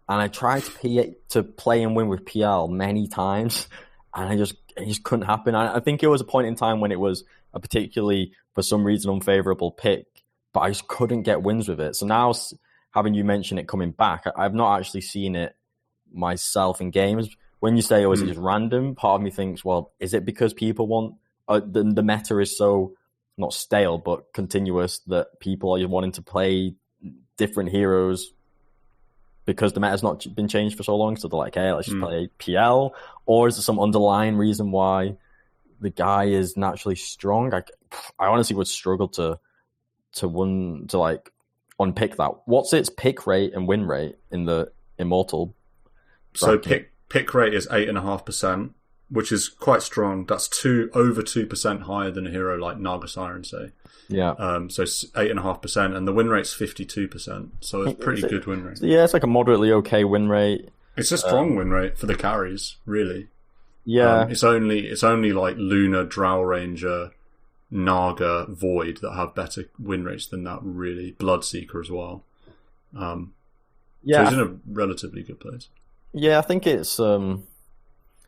And I tried to play and win with PL many times, and it just couldn't happen. I think it was a point in time when it was a particularly, for some reason, unfavorable pick, but I just couldn't get wins with it. So now, having you mention it coming back, I've not actually seen it myself in games. When you say, oh, is it just random? Part of me thinks, well, is it because people want the meta is so not stale but continuous that people are wanting to play different heroes because the meta's not been changed for so long, so they're like, hey, let's just play PL? Or is there some underlying reason why the guy is naturally strong? I honestly would struggle to like unpick that. What's its pick rate and win rate in the Immortal bracket? So pick rate is 8.5%, which is quite strong. That's over 2% higher than a hero like Naga Siren, say. Yeah. So 8.5%, and the win rate's 52%. So it's pretty good win rate. Yeah, it's like a moderately okay win rate. It's a strong win rate for the carries, really. Yeah. It's only like Luna, Drow Ranger, Naga, Void that have better win rates than that, really. Bloodseeker as well. So he's in a relatively good place. Yeah, I think it's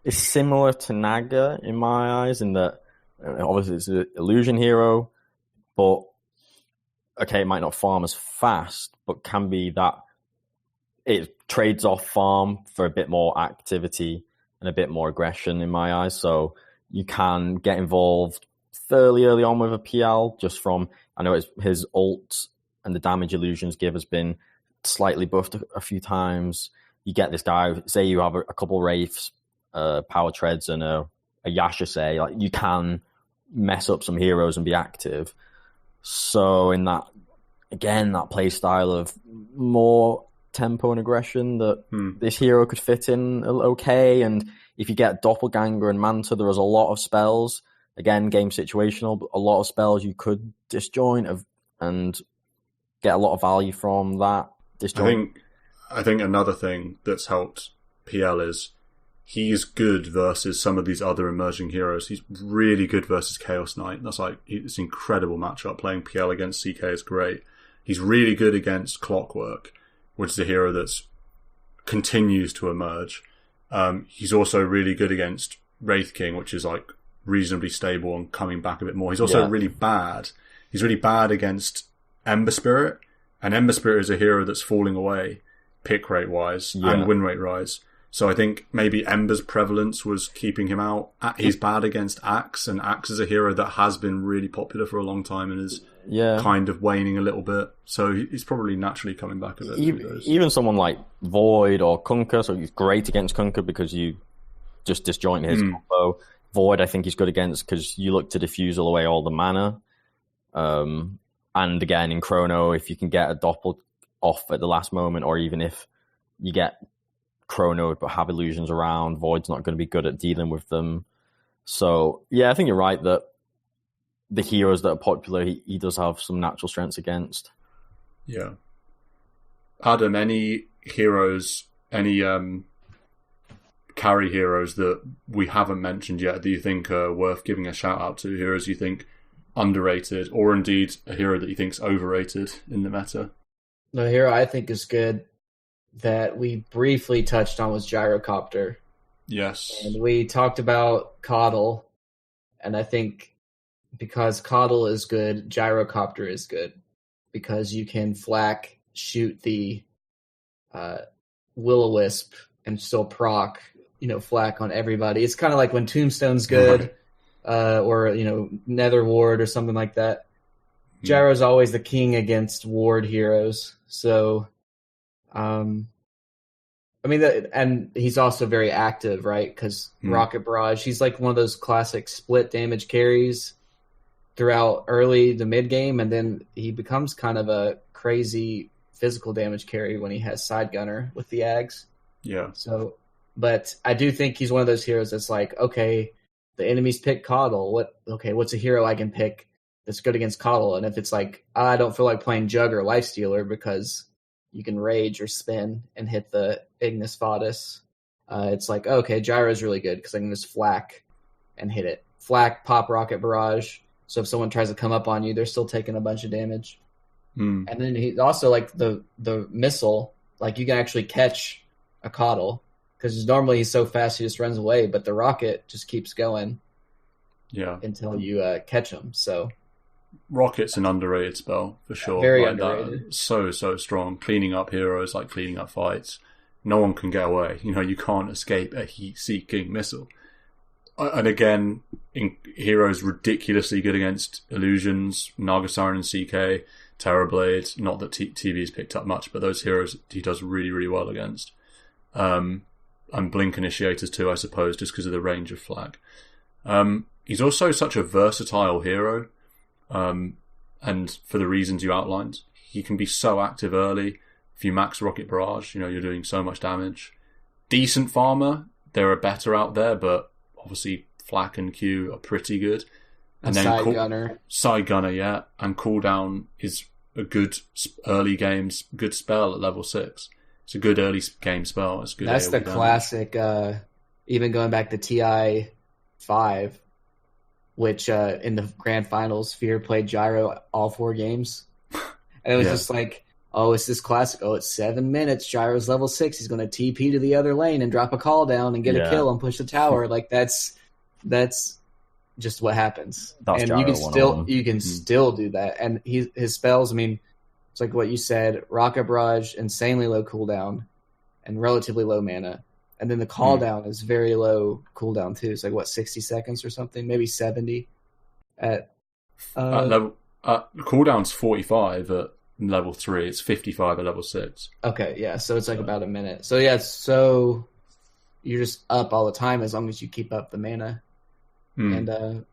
similar to Naga in my eyes in that obviously it's an illusion hero, but okay, it might not farm as fast, but can be that it trades off farm for a bit more activity and a bit more aggression in my eyes. So you can get involved fairly early on with a PL just from, I know his ult and the damage illusions give has been slightly buffed a few times. You get this guy, say you have a couple Wraiths, Power Treads, and a Yasha, say, like you can mess up some heroes and be active. So in that, again, that play style of more tempo and aggression that this hero could fit in okay. And if you get Doppelganger and Manta, there is a lot of spells, again, game situational, but a lot of spells you could disjoint and get a lot of value from that disjoint. I think another thing that's helped PL is he's good versus some of these other emerging heroes. He's really good versus Chaos Knight. That's like, it's an incredible matchup. Playing PL against CK is great. He's really good against Clockwork, which is a hero that's continues to emerge. He's also really good against Wraith King, which is like reasonably stable and coming back a bit more. He's also really bad. He's really bad against Ember Spirit, and Ember Spirit is a hero that's falling away pick rate wise and win rate rise. So I think maybe Ember's prevalence was keeping him out. He's bad against Axe, and Axe is a hero that has been really popular for a long time and is kind of waning a little bit. So he's probably naturally coming back a bit. Even someone like Void or Kunkka, so he's great against Kunkka because you just disjoint his combo. Void, I think he's good against because you look to diffuse away all the mana. And again, in Chrono, if you can get a Doppel off at the last moment, or even if you get Chrono but have illusions around, Void's not going to be good at dealing with them. So yeah, I think you're right that the heroes that are popular, he does have some natural strengths against. Yeah. Adam, any heroes, any carry heroes that we haven't mentioned yet that you think are worth giving a shout out to? Heroes you think underrated, or indeed a hero that you think's overrated in the meta? The hero I think is good that we briefly touched on was Gyrocopter. Yes. And we talked about Coddle, and I think because Coddle is good, Gyrocopter is good, because you can flak shoot the Will-O-Wisp and still proc, flak on everybody. It's kind of like when Tombstone's good, or, Nether Ward or something like that. Gyro's always the king against ward heroes. So, and he's also very active, right? Because Rocket Barrage, he's like one of those classic split damage carries throughout early to mid game, and then he becomes kind of a crazy physical damage carry when he has side gunner with the Ags. Yeah. So, but I do think he's one of those heroes that's like, okay, the enemies pick Coddle. What's a hero I can pick that's good against Coddle? And if it's like, I don't feel like playing Jug or Lifestealer because you can rage or spin and hit the Ignis Fadis, it's like, okay, Gyro's really good because I can just flak and hit it. Flak, pop rocket barrage. So if someone tries to come up on you, they're still taking a bunch of damage. And then he's also like the missile, like you can actually catch a Coddle because normally he's so fast he just runs away, but the rocket just keeps going until you catch him. So Rocket's an underrated spell for sure. Very like underrated. That, so strong. Cleaning up heroes, like cleaning up fights. No one can get away. You can't escape a heat-seeking missile. And again, heroes ridiculously good against illusions, Nargothrond and CK, Terrorblade. Not that TV's picked up much, but those heroes he does really, really well against. And Blink Initiators too, I suppose, just because of the range of flag. He's also such a versatile hero, and for the reasons you outlined, he can be so active early. If you max Rocket Barrage, you're doing so much damage. Decent farmer, there are better out there, but obviously Flak and Q are pretty good. And then Side Gunner, yeah. And cooldown is a good early games, good spell at level 6. It's a good early game spell. It's good. That's the classic, even going back to TI 5, which in the grand finals, Fear played Gyro all 4 games. And it was just like, oh, it's this classic. Oh, it's 7 minutes. Gyro's level 6. He's going to TP to the other lane and drop a call down and get a kill and push the tower. Like that's just what happens. That's and Gyro you can still do that. And his spells, I mean, it's like what you said, Rocket Barrage, insanely low cooldown and relatively low mana. And then the call down is very low cooldown too. It's like 60 seconds or something, maybe 70 at level cooldown's 45 at level 3. It's 55 at level 6. Okay, yeah, so it's like about a minute. So yeah, so you're just up all the time as long as you keep up the mana. And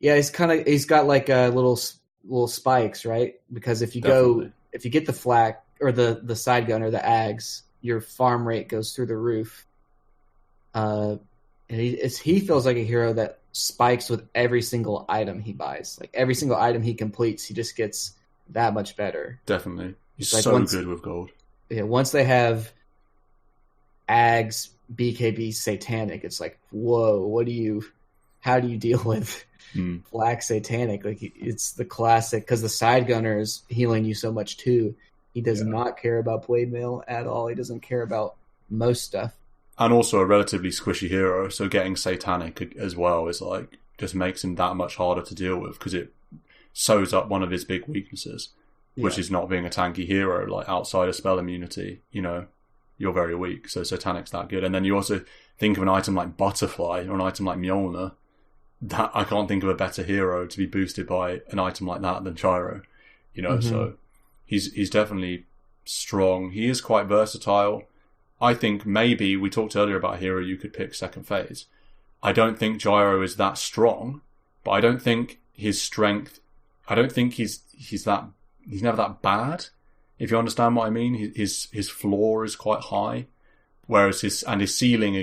he's got like little spikes, right? Because if you get the flak or the side gunner, the Ags, your farm rate goes through the roof. And he feels like a hero that spikes with every single item he buys. Like every single item he completes, he just gets that much better. Definitely. He's like so good with gold. Yeah, once they have Ags, BKB, Satanic, it's like, whoa, how do you deal with Black Satanic? Like, it's the classic, because the side gunner is healing you so much too. He does not care about Blade Mail at all. He doesn't care about most stuff. And also a relatively squishy hero, so getting Satanic as well is like, just makes him that much harder to deal with, because it sews up one of his big weaknesses, which is not being a tanky hero. Like, outside of spell immunity, you're very weak, so Satanic's that good. And then you also think of an item like Butterfly or an item like Mjolnir. That I can't think of a better hero to be boosted by an item like that than Gyro. So he's definitely strong. He is quite versatile. I think maybe we talked earlier about a hero you could pick second phase. I don't think Gyro is that strong, but I don't think his strength. I don't think he's never that bad. If you understand what I mean, his floor is quite high, whereas his ceiling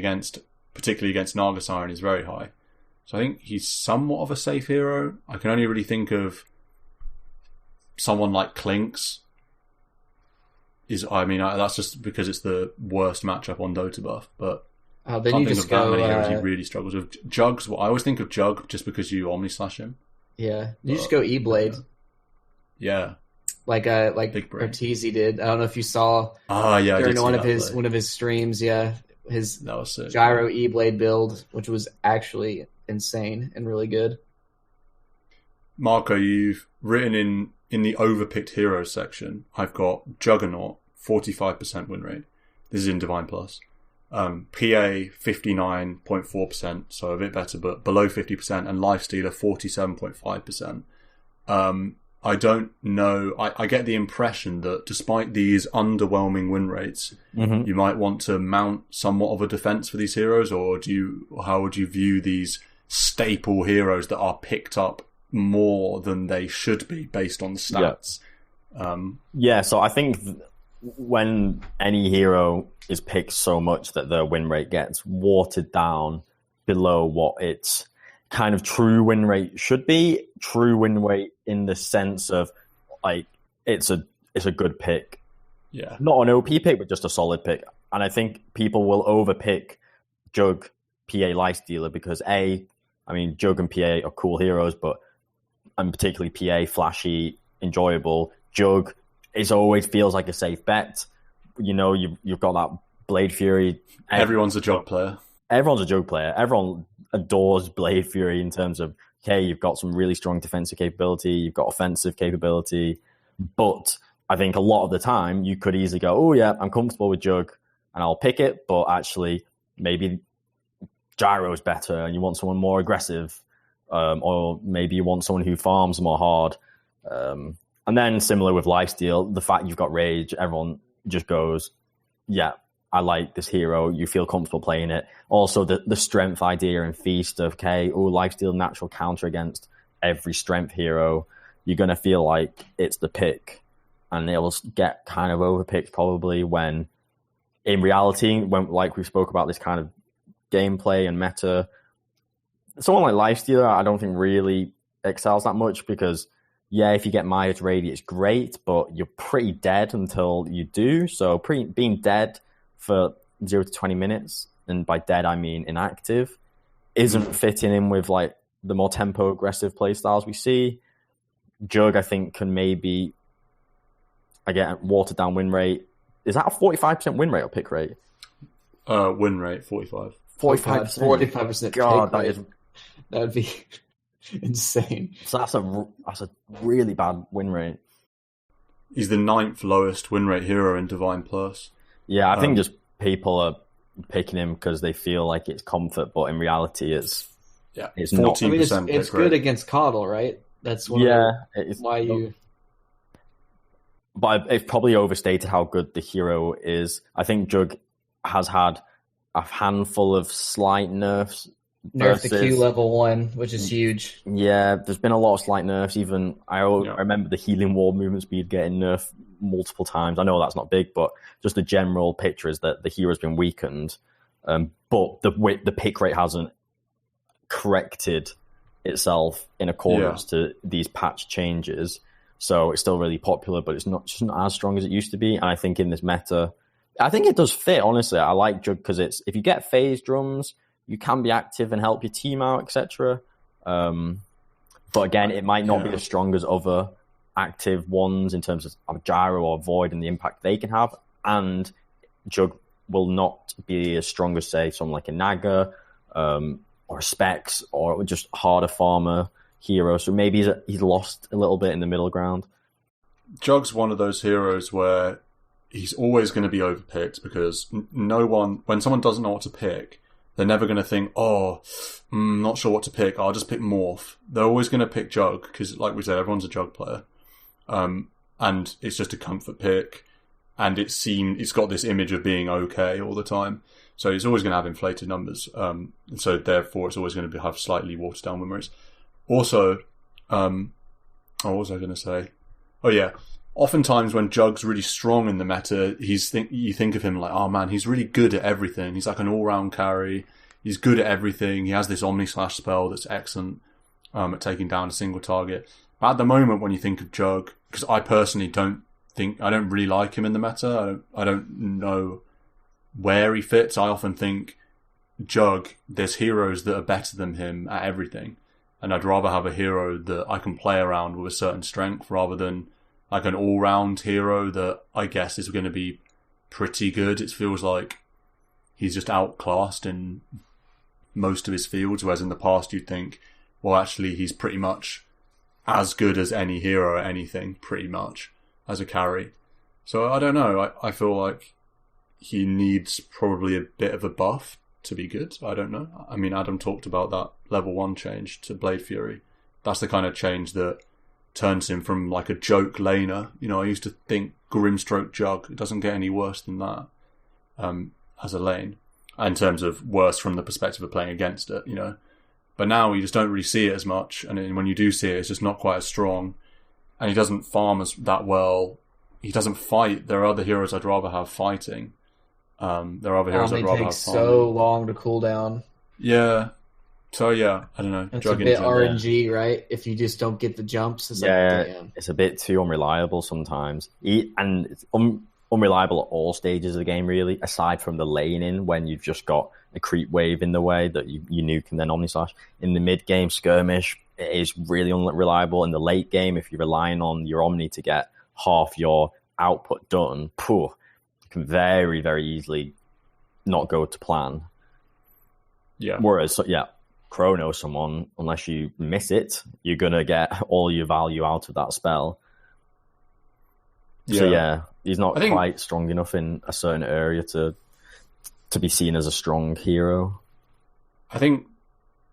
particularly against Nargothrond, is very high. So I think he's somewhat of a safe hero. I can only really think of someone like Clinks. That's just because it's the worst matchup on Dota buff, but then you just go. Many heroes he really struggles with. Jugs. I always think of Jug just because you Omni Slash him. Yeah, you just go E-Blade. Yeah. Like Arteezy did. I don't know if you saw. During one of his streams. Yeah, that was sick. Gyro E-Blade build, which was actually insane and really good. Marco, you've written in the overpicked heroes section. I've got Juggernaut, 45% win rate. This is in Divine Plus. PA 59.4%, so a bit better, but below 50%, and Lifestealer 47.5%. I don't know. I get the impression that despite these underwhelming win rates, you might want to mount somewhat of a defense for these heroes, or how would you view these staple heroes that are picked up more than they should be based on the stats? So I think when any hero is picked so much that the win rate gets watered down below what its kind of true win rate should be, true win rate in the sense of like it's a good pick. Yeah. Not an OP pick, but just a solid pick. And I think people will overpick Jug, PA, Lifestealer because Jug and PA are cool heroes, and particularly PA, flashy, enjoyable. Jug, it always feels like a safe bet. You know, you've got that Blade Fury. Everyone's a Jug player. Everyone's a Jug player. Everyone adores Blade Fury in terms of, okay, you've got some really strong defensive capability, you've got offensive capability, but I think a lot of the time you could easily go, oh yeah, I'm comfortable with Jug and I'll pick it, but actually maybe Gyro's better and you want someone more aggressive, or maybe you want someone who farms more hard. And then similar with Lifesteal, the fact you've got Rage, everyone just goes, yeah, I like this hero. You feel comfortable playing it. Also, the strength idea and Feast of, okay, Lifesteal natural counter against every strength hero. You're going to feel like it's the pick. And it will get kind of overpicked probably when, in reality, like we spoke about this kind of gameplay and meta, someone like Lifestealer, I don't think really excels that much because, yeah, if you get Maya to raid, it's great, but you're pretty dead until you do. So being dead for 0 to 20 minutes, and by dead I mean inactive, isn't fitting in with like the more tempo aggressive playstyles we see. Jug, I think, can maybe again watered down win rate. Is that a 45% win rate or pick rate? Win rate 45. 45%. God, that would be insane. So that's a really bad win rate. He's the 9th lowest win rate hero in Divine Plus. Yeah, I think just people are picking him because they feel like it's comfort, but in reality, it's 14%. I mean, it's good against Coddle, right? That's one. Why you. But it's probably overstated how good the hero is. I think Jug has had a handful of slight nerfs. Nerf the Q level 1, which is huge. Yeah, there's been a lot of slight nerfs. Even I remember the healing wall movement speed getting nerfed multiple times. I know that's not big, but just the general picture is that the hero's been weakened. But the pick rate hasn't corrected itself in accordance to these patch changes. So it's still really popular, but it's not as strong as it used to be. And I think in this meta, I think it does fit, honestly. I like Jug because if you get phase drums, you can be active and help your team out, etc. But again, it might not be as strong as other active ones in terms of Gyro or Void and the impact they can have. And Jug will not be as strong as, say, someone like a Naga or a Specs or just harder farmer hero. So maybe he's lost a little bit in the middle ground. Jug's one of those heroes where he's always going to be overpicked because when someone doesn't know what to pick, they're never going to think, not sure what to pick. I'll just pick Morph. They're always going to pick Jug because, like we said, everyone's a Jug player. And it's just a comfort pick. And it's got this image of being okay all the time. So it's always going to have inflated numbers. And so therefore it's always going to have slightly watered down win rates. Also, what was I going to say? Oh yeah. Oftentimes when Jug's really strong in the meta, you think of him like, oh man, he's really good at everything. He's like an all-round carry. He's good at everything. He has this Omni Slash spell that's excellent at taking down a single target. But at the moment, when you think of Jug, because I personally don't really like him in the meta. I don't know where he fits. I often think Jug, there's heroes that are better than him at everything. And I'd rather have a hero that I can play around with a certain strength rather than like an all-round hero that I guess is going to be pretty good. It feels like he's just outclassed in most of his fields, whereas in the past you'd think, well, actually he's pretty much as good as any hero at anything, pretty much, as a carry. So I don't know. I feel like he needs probably a bit of a buff to be good. I don't know. I mean, Adam talked about that level 1 change to Blade Fury. That's the kind of change that turns him from like a joke laner. You know, I used to think Grimstroke Jug, it doesn't get any worse than that as a lane, in terms of worse from the perspective of playing against it, you know. But now you just don't really see it as much, and when you do see it, it's just not quite as strong. and he doesn't farm as that well. He doesn't fight. There are other heroes I'd rather have fighting. There are other heroes I'd rather have farming. So long to cool down. Yeah. So yeah, I don't know. It's a bit RNG, right? If you just don't get the jumps, it's damn. It's a bit too unreliable sometimes. And it's unreliable at all stages of the game, really, aside from the laning when you've just got a creep wave in the way that you nuke and then Omnislash. In the mid-game skirmish, it is really unreliable. In the late game, if you're relying on your Omni to get half your output done, it can very, very easily not go to plan. Yeah. Whereas, Chrono someone, unless you miss it, you're going to get all your value out of that spell. So he's not quite strong enough in a certain area to be seen as a strong hero. I think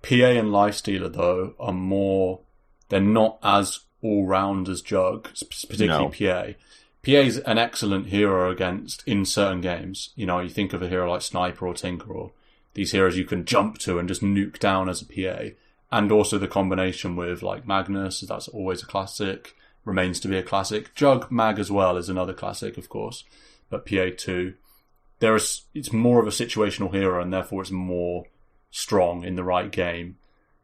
PA and Lifestealer, though, are more... They're not as all-round as Jug, particularly PA. PA's an excellent hero in certain games. You know, you think of a hero like Sniper or Tinker or these heroes you can jump to and just nuke down as a PA. And also the combination with like Magnus, that's always a classic, remains to be a classic. Jug Mag as well is another classic, of course, but PA too. It's more of a situational hero and therefore it's more strong in the right game.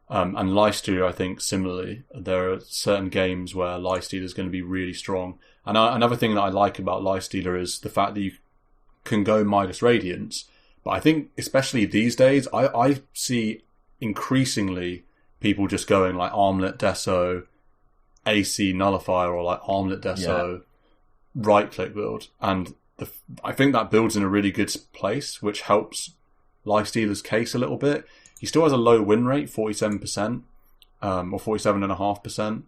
And Lifestealer, I think, similarly, there are certain games where Lifestealer is going to be really strong. And another thing that I like about Lifestealer is the fact that you can go Midas Radiance. But I think, especially these days, I see increasingly people just going like Armlet Deso, AC Nullifier, or like Armlet Deso, right-click build. And I think that builds in a really good place, which helps Lifestealer's case a little bit. He still has a low win rate, 47%, or 47.5%,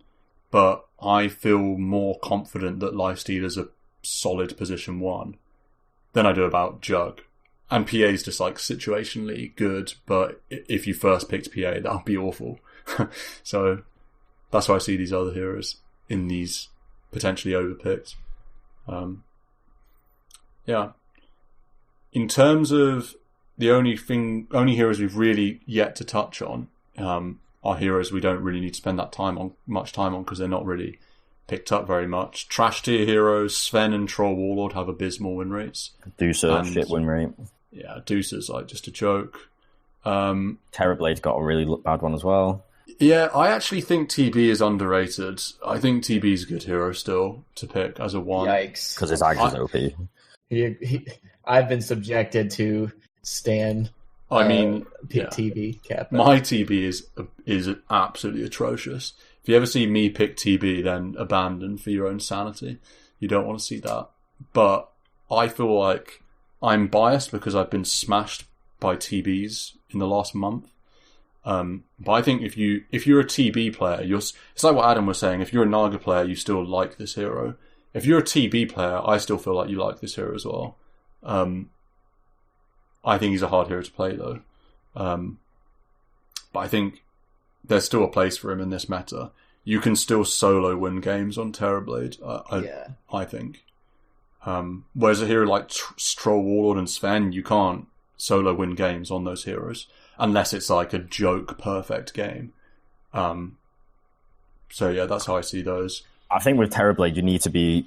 but I feel more confident that Lifestealer's a solid position 1 than I do about Jug. And PA's just like situationally good, but if you first picked PA, that would be awful. So that's why I see these other heroes in these potentially overpicked. In terms of the only heroes we've really yet to touch on are heroes we don't really need to spend much time on because they're not really picked up very much. Trash tier heroes, Sven and Troll Warlord have abysmal win rates. Deucer, shit win rate. Yeah, Deucer's like just a joke. Terrorblade's got a really bad one as well. Yeah, I actually think TB is underrated. I think TB is a good hero still to pick as a 1. Yikes. Because his Ag is OP. I've been subjected to Stan. Pick TB cap. My TB is absolutely atrocious. If you ever see me pick TB, then abandon for your own sanity. You don't want to see that. But I feel like I'm biased because I've been smashed by TBs in the last month. But I think if you're a TB player, it's like what Adam was saying. If you're a Naga player, you still like this hero. If you're a TB player, I still feel like you like this hero as well. I think he's a hard hero to play though. But I think there's still a place for him in this meta. You can still solo win games on Terrorblade, I think. Whereas a hero like Troll Warlord and Sven, you can't solo win games on those heroes unless it's like a joke perfect game. So yeah, that's how I see those. I think with Terrorblade, you need to be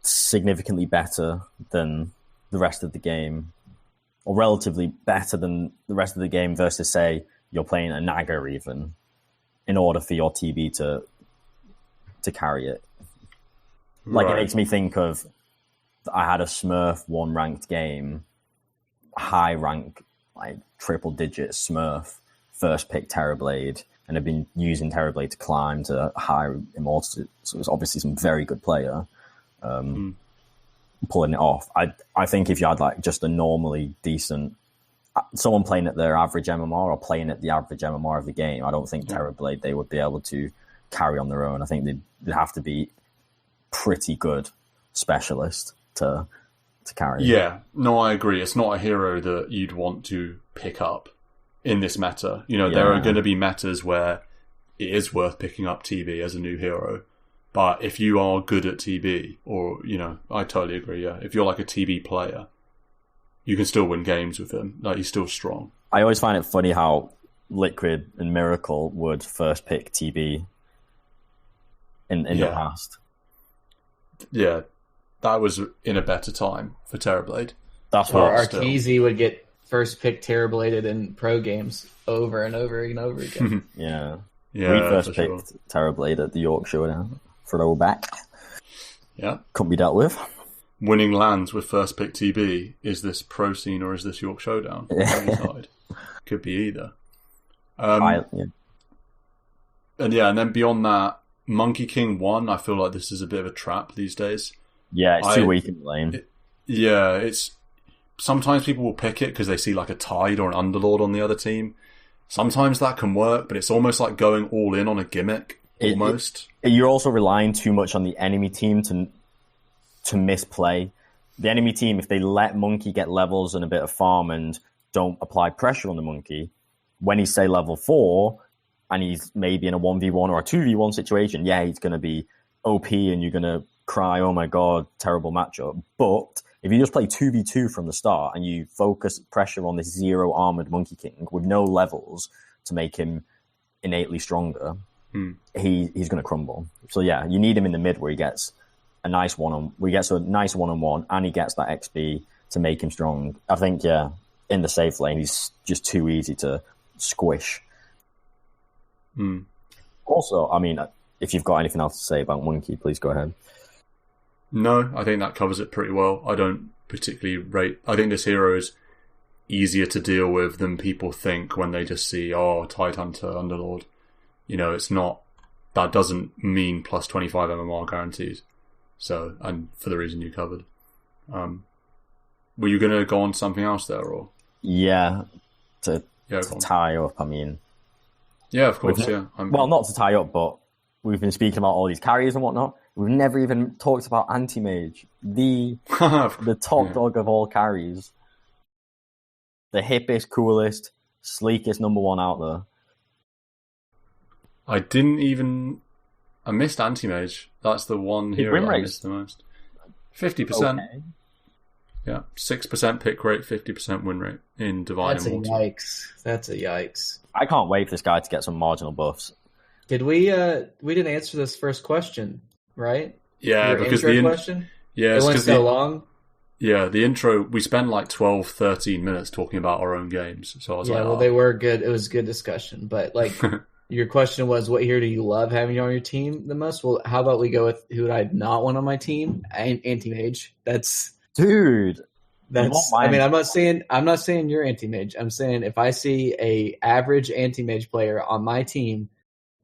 significantly better than the rest of the game, or relatively better than the rest of the game versus, say, you're playing a Naga even, in order for your TB to carry it. Like, It makes me think of, I had a Smurf 1 ranked game, high rank, like triple digit Smurf, first pick Terrorblade, and have been using Terrorblade to climb to high immortality. So it was obviously some very good player pulling it off. I think if you had like just a normally decent, someone playing at their average MMR or playing at the average MMR of the game, I don't think Terrorblade they would be able to carry on their own. I think they'd have to be pretty good specialist to carry. Yeah, no, I agree. It's not a hero that you'd want to pick up in this meta. You know, there are going to be metas where it is worth picking up TB as a new hero. But if you are good at TB, or, you know, I totally agree, yeah. If you're like a TB player, you can still win games with him. Like, he's still strong. I always find it funny how Liquid and Miracle would first pick TB. in the past. Yeah, that was in a better time for Terrorblade. That's Or what Arkeezy would get first pick Terrorbladed in pro games over and over and over again. Yeah. Yeah, We first for picked sure. Terrorblade at the York Showdown. Throwback. Yeah. Couldn't be dealt with. Winning lands with first pick TB. Is this pro scene or is this York Showdown? Side. Could be either. And then beyond that, Monkey King 1, I feel like this is a bit of a trap these days. Yeah, it's too weak in the lane. It's sometimes people will pick it because they see like a Tide or an Underlord on the other team. Sometimes that can work, but it's almost like going all in on a gimmick. Almost. You're also relying too much on the enemy team to misplay. The enemy team, if they let Monkey get levels and a bit of farm and don't apply pressure on the Monkey, when he's, say, level 4 and he's maybe in a 1v1 or a 2v1 situation, yeah, he's going to be OP and you're going to cry, oh my god, terrible matchup. But if you just play 2v2 from the start and you focus pressure on this 0 armored Monkey King with no levels to make him innately stronger, he's going to crumble. So yeah, you need him in the mid where he gets a nice one-on-one and he gets that XP to make him strong. I think, yeah, in the safe lane, he's just too easy to squish. Also, I mean, if you've got anything else to say about Monkey, please go ahead. No, I think that covers it pretty well. I don't particularly rate... I think this hero is easier to deal with than people think when they just see, Tidehunter, Underlord. You know, it's not... That doesn't mean plus 25 MMR guaranteed. So, and for the reason you covered. Were you going to go on to something else there, or...? Yeah, to tie up, I mean... Yeah, of course, Well, not to tie up, but we've been speaking about all these carries and whatnot. We've never even talked about Anti-Mage, the top dog of all carries. The hippest, coolest, sleekest number 1 out there. I missed Anti-Mage. That's the one hero I missed the most. 50%. Okay. Yeah, 6% pick rate, 50% win rate in Divine Immortal. That's a yikes. I can't wait for this guy to get some marginal buffs. Did we didn't answer this first question, right? Yeah, your because intro question? Yeah, it went so long. Yeah, the intro, we spent like 12, 13 minutes talking about our own games. So I was they were good. It was good discussion. But like your question was, what hero do you love having on your team the most? Well, how about we go with who would I not want on my team? Anti-Mage. Dude. I mean, I'm not saying you're Anti-Mage. I'm saying if I see a average Anti-Mage player on my team,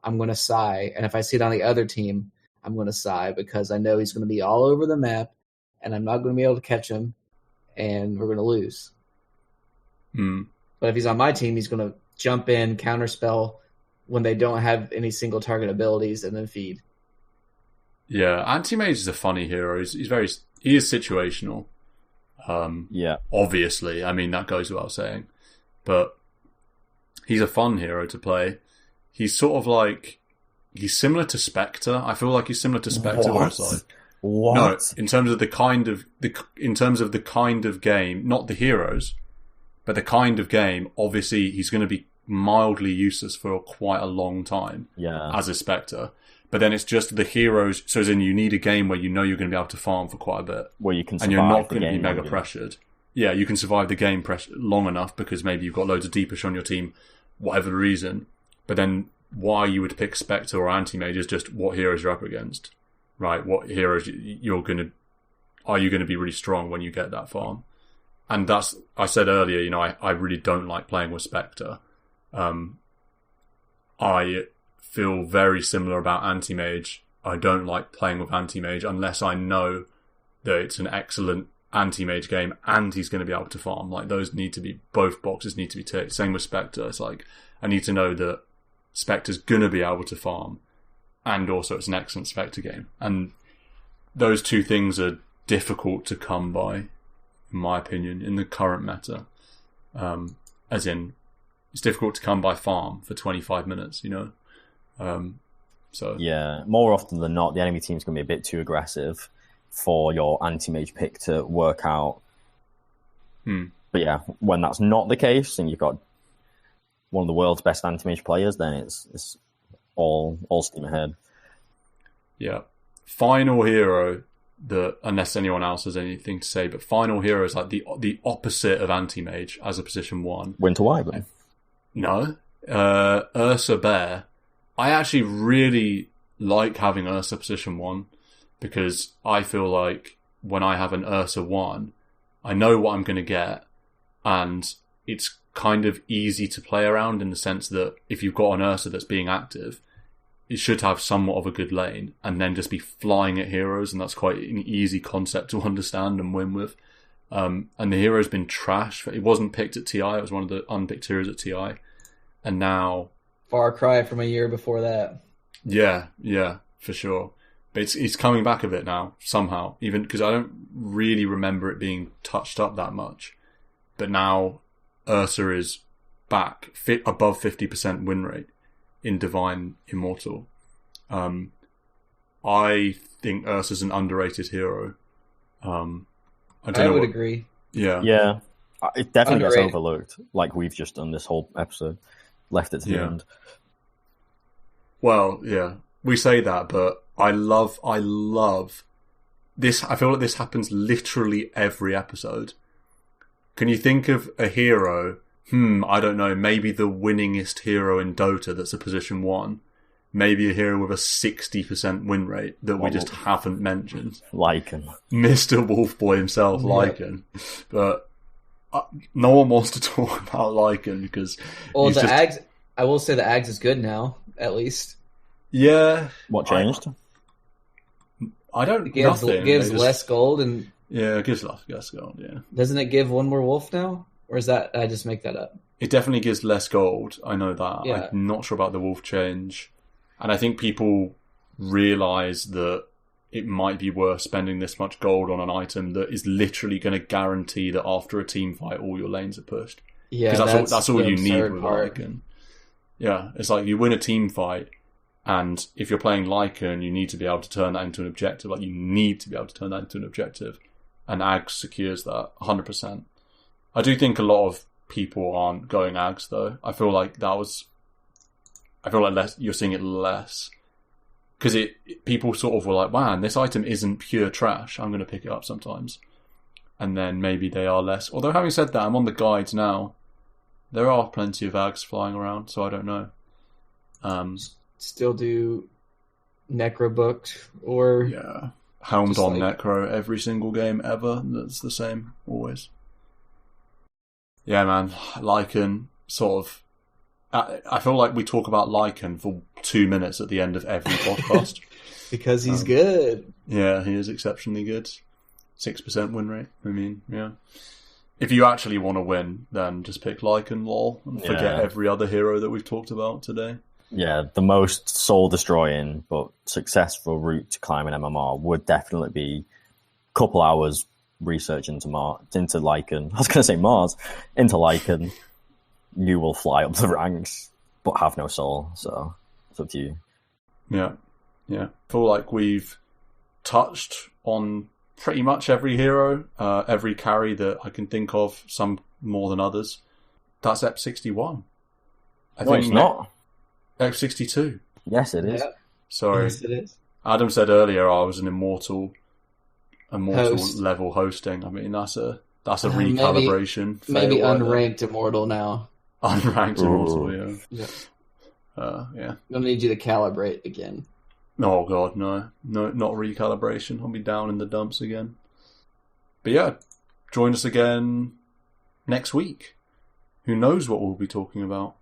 I'm going to sigh. And if I see it on the other team, I'm going to sigh because I know he's going to be all over the map and I'm not going to be able to catch him and we're going to lose. But if he's on my team, he's going to jump in, counterspell when they don't have any single target abilities and then feed. Yeah, Anti-Mage is a funny hero. He is situational. Obviously, I mean, that goes without saying. But he's a fun hero to play. He's sort of like... He's similar to Spectre. I feel like he's similar to Spectre. Where it's like, no, in terms of the kind of game, not the heroes, but the kind of game. Obviously, he's going to be mildly useless for quite a long time. Yeah, as a Spectre. But then it's just the heroes. So as in, you need a game where you know you're going to be able to farm for quite a bit, where you can, and you're not going to be mega pressured. Yeah, you can survive the game pressure long enough because maybe you've got loads of deepish on your team, whatever the reason. But then why you would pick Spectre or Anti-Mage is just what heroes you're up against, right? What heroes are you going to be really strong when you get that farm? And that's, I said earlier, you know, I really don't like playing with Spectre. I feel very similar about Anti-Mage. I don't like playing with Anti-Mage unless I know that it's an excellent Anti-Mage game and he's going to be able to farm. Like, both boxes need to be ticked. Same with Spectre. It's like, I need to know that Spectre's going to be able to farm and also it's an excellent Spectre game. And those two things are difficult to come by, in my opinion, in the current meta. As in, it's difficult to come by farm for 25 minutes, you know? So yeah, more often than not, the enemy team's going to be a bit too aggressive for your Anti-Mage pick to work out. But yeah, when that's not the case and you've got one of the world's best Anti-Mage players, then it's all steam ahead. Yeah. Final hero that, unless anyone else has anything to say, but final hero is like the opposite of anti-mage as a position 1. Winter Wyvern. No. Ursa Bear. I actually really like having Ursa position 1 because I feel like when I have an Ursa 1, I know what I'm going to get, and it's kind of easy to play around in the sense that if you've got an Ursa that's being active, it should have somewhat of a good lane and then just be flying at heroes, and that's quite an easy concept to understand and win with. And the hero's been trash. It wasn't picked at TI, it was one of the unpicked heroes at TI. And now... Far cry from a year before that. Yeah, for sure. But it's coming back a bit now, somehow. Even because I don't really remember it being touched up that much. But now Ursa is back, above 50% win rate in Divine Immortal. I think Ursa's an underrated hero. I would agree. Yeah. Yeah. It definitely gets overlooked, like we've just done this whole episode. Left it to the end. Well, yeah. We say that, but I love this. I feel like this happens literally every episode. Can you think of a hero? I don't know. Maybe the winningest hero in Dota that's a position 1. Maybe a hero with a 60% win rate that we just haven't mentioned. Lycan. Mr. Wolfboy himself, Lycan. But no one wants to talk about Lycan because... Well, Ags... I will say the Ags is good now, at least. Yeah. What changed? I don't... It gives less gold and... Yeah, it gives less gold, yeah. Doesn't it give one more wolf now? Or is that... I just make that up? It definitely gives less gold. I know that. Yeah. I'm not sure about the wolf change. And I think people realise that it might be worth spending this much gold on an item that is literally going to guarantee that after a team fight, all your lanes are pushed. Yeah, because that's all you need with Lycan. Yeah, it's like you win a team fight, and if you're playing Lycan, you need to be able to turn that into an objective. Like, you need to be able to turn that into an objective. And Ags secures that 100%. I do think a lot of people aren't going Ags, though. I feel like you're seeing it less. Because people sort of were like, wow, this item isn't pure trash. I'm going to pick it up sometimes. And then maybe they are less. Although, having said that, I'm on the guides now. There are plenty of Ags flying around, so I don't know. Still do Necro booked or... Yeah. Helmed on Necro every single game ever. That's the same, always. Yeah, man. Lycan, sort of... I feel like we talk about Lycan for 2 minutes at the end of every podcast. Because he's good. Yeah, he is exceptionally good. 6% win rate. I mean, yeah. If you actually want to win, then just pick Lycan, lol, and forget every other hero that we've talked about today. Yeah, the most soul-destroying but successful route to climbing MMR would definitely be a couple hours research into Lycan. I was going to say Mars. Into Lycan. You will fly up the ranks, but have no soul, so it's up to you. Yeah. I feel like we've touched on pretty much every hero, every carry that I can think of, some more than others. That's Ep 61. I think it's not. Ep 62. Yes, it is. Yeah. Sorry. Yes, it is. Adam said earlier I was an immortal level hosting. I mean, that's a recalibration. Maybe unranked immortal now. Unranked immortal, yeah. Yeah. I'll need you to calibrate again. Oh god, no, not recalibration. I'll be down in the dumps again. But yeah, join us again next week. Who knows what we'll be talking about?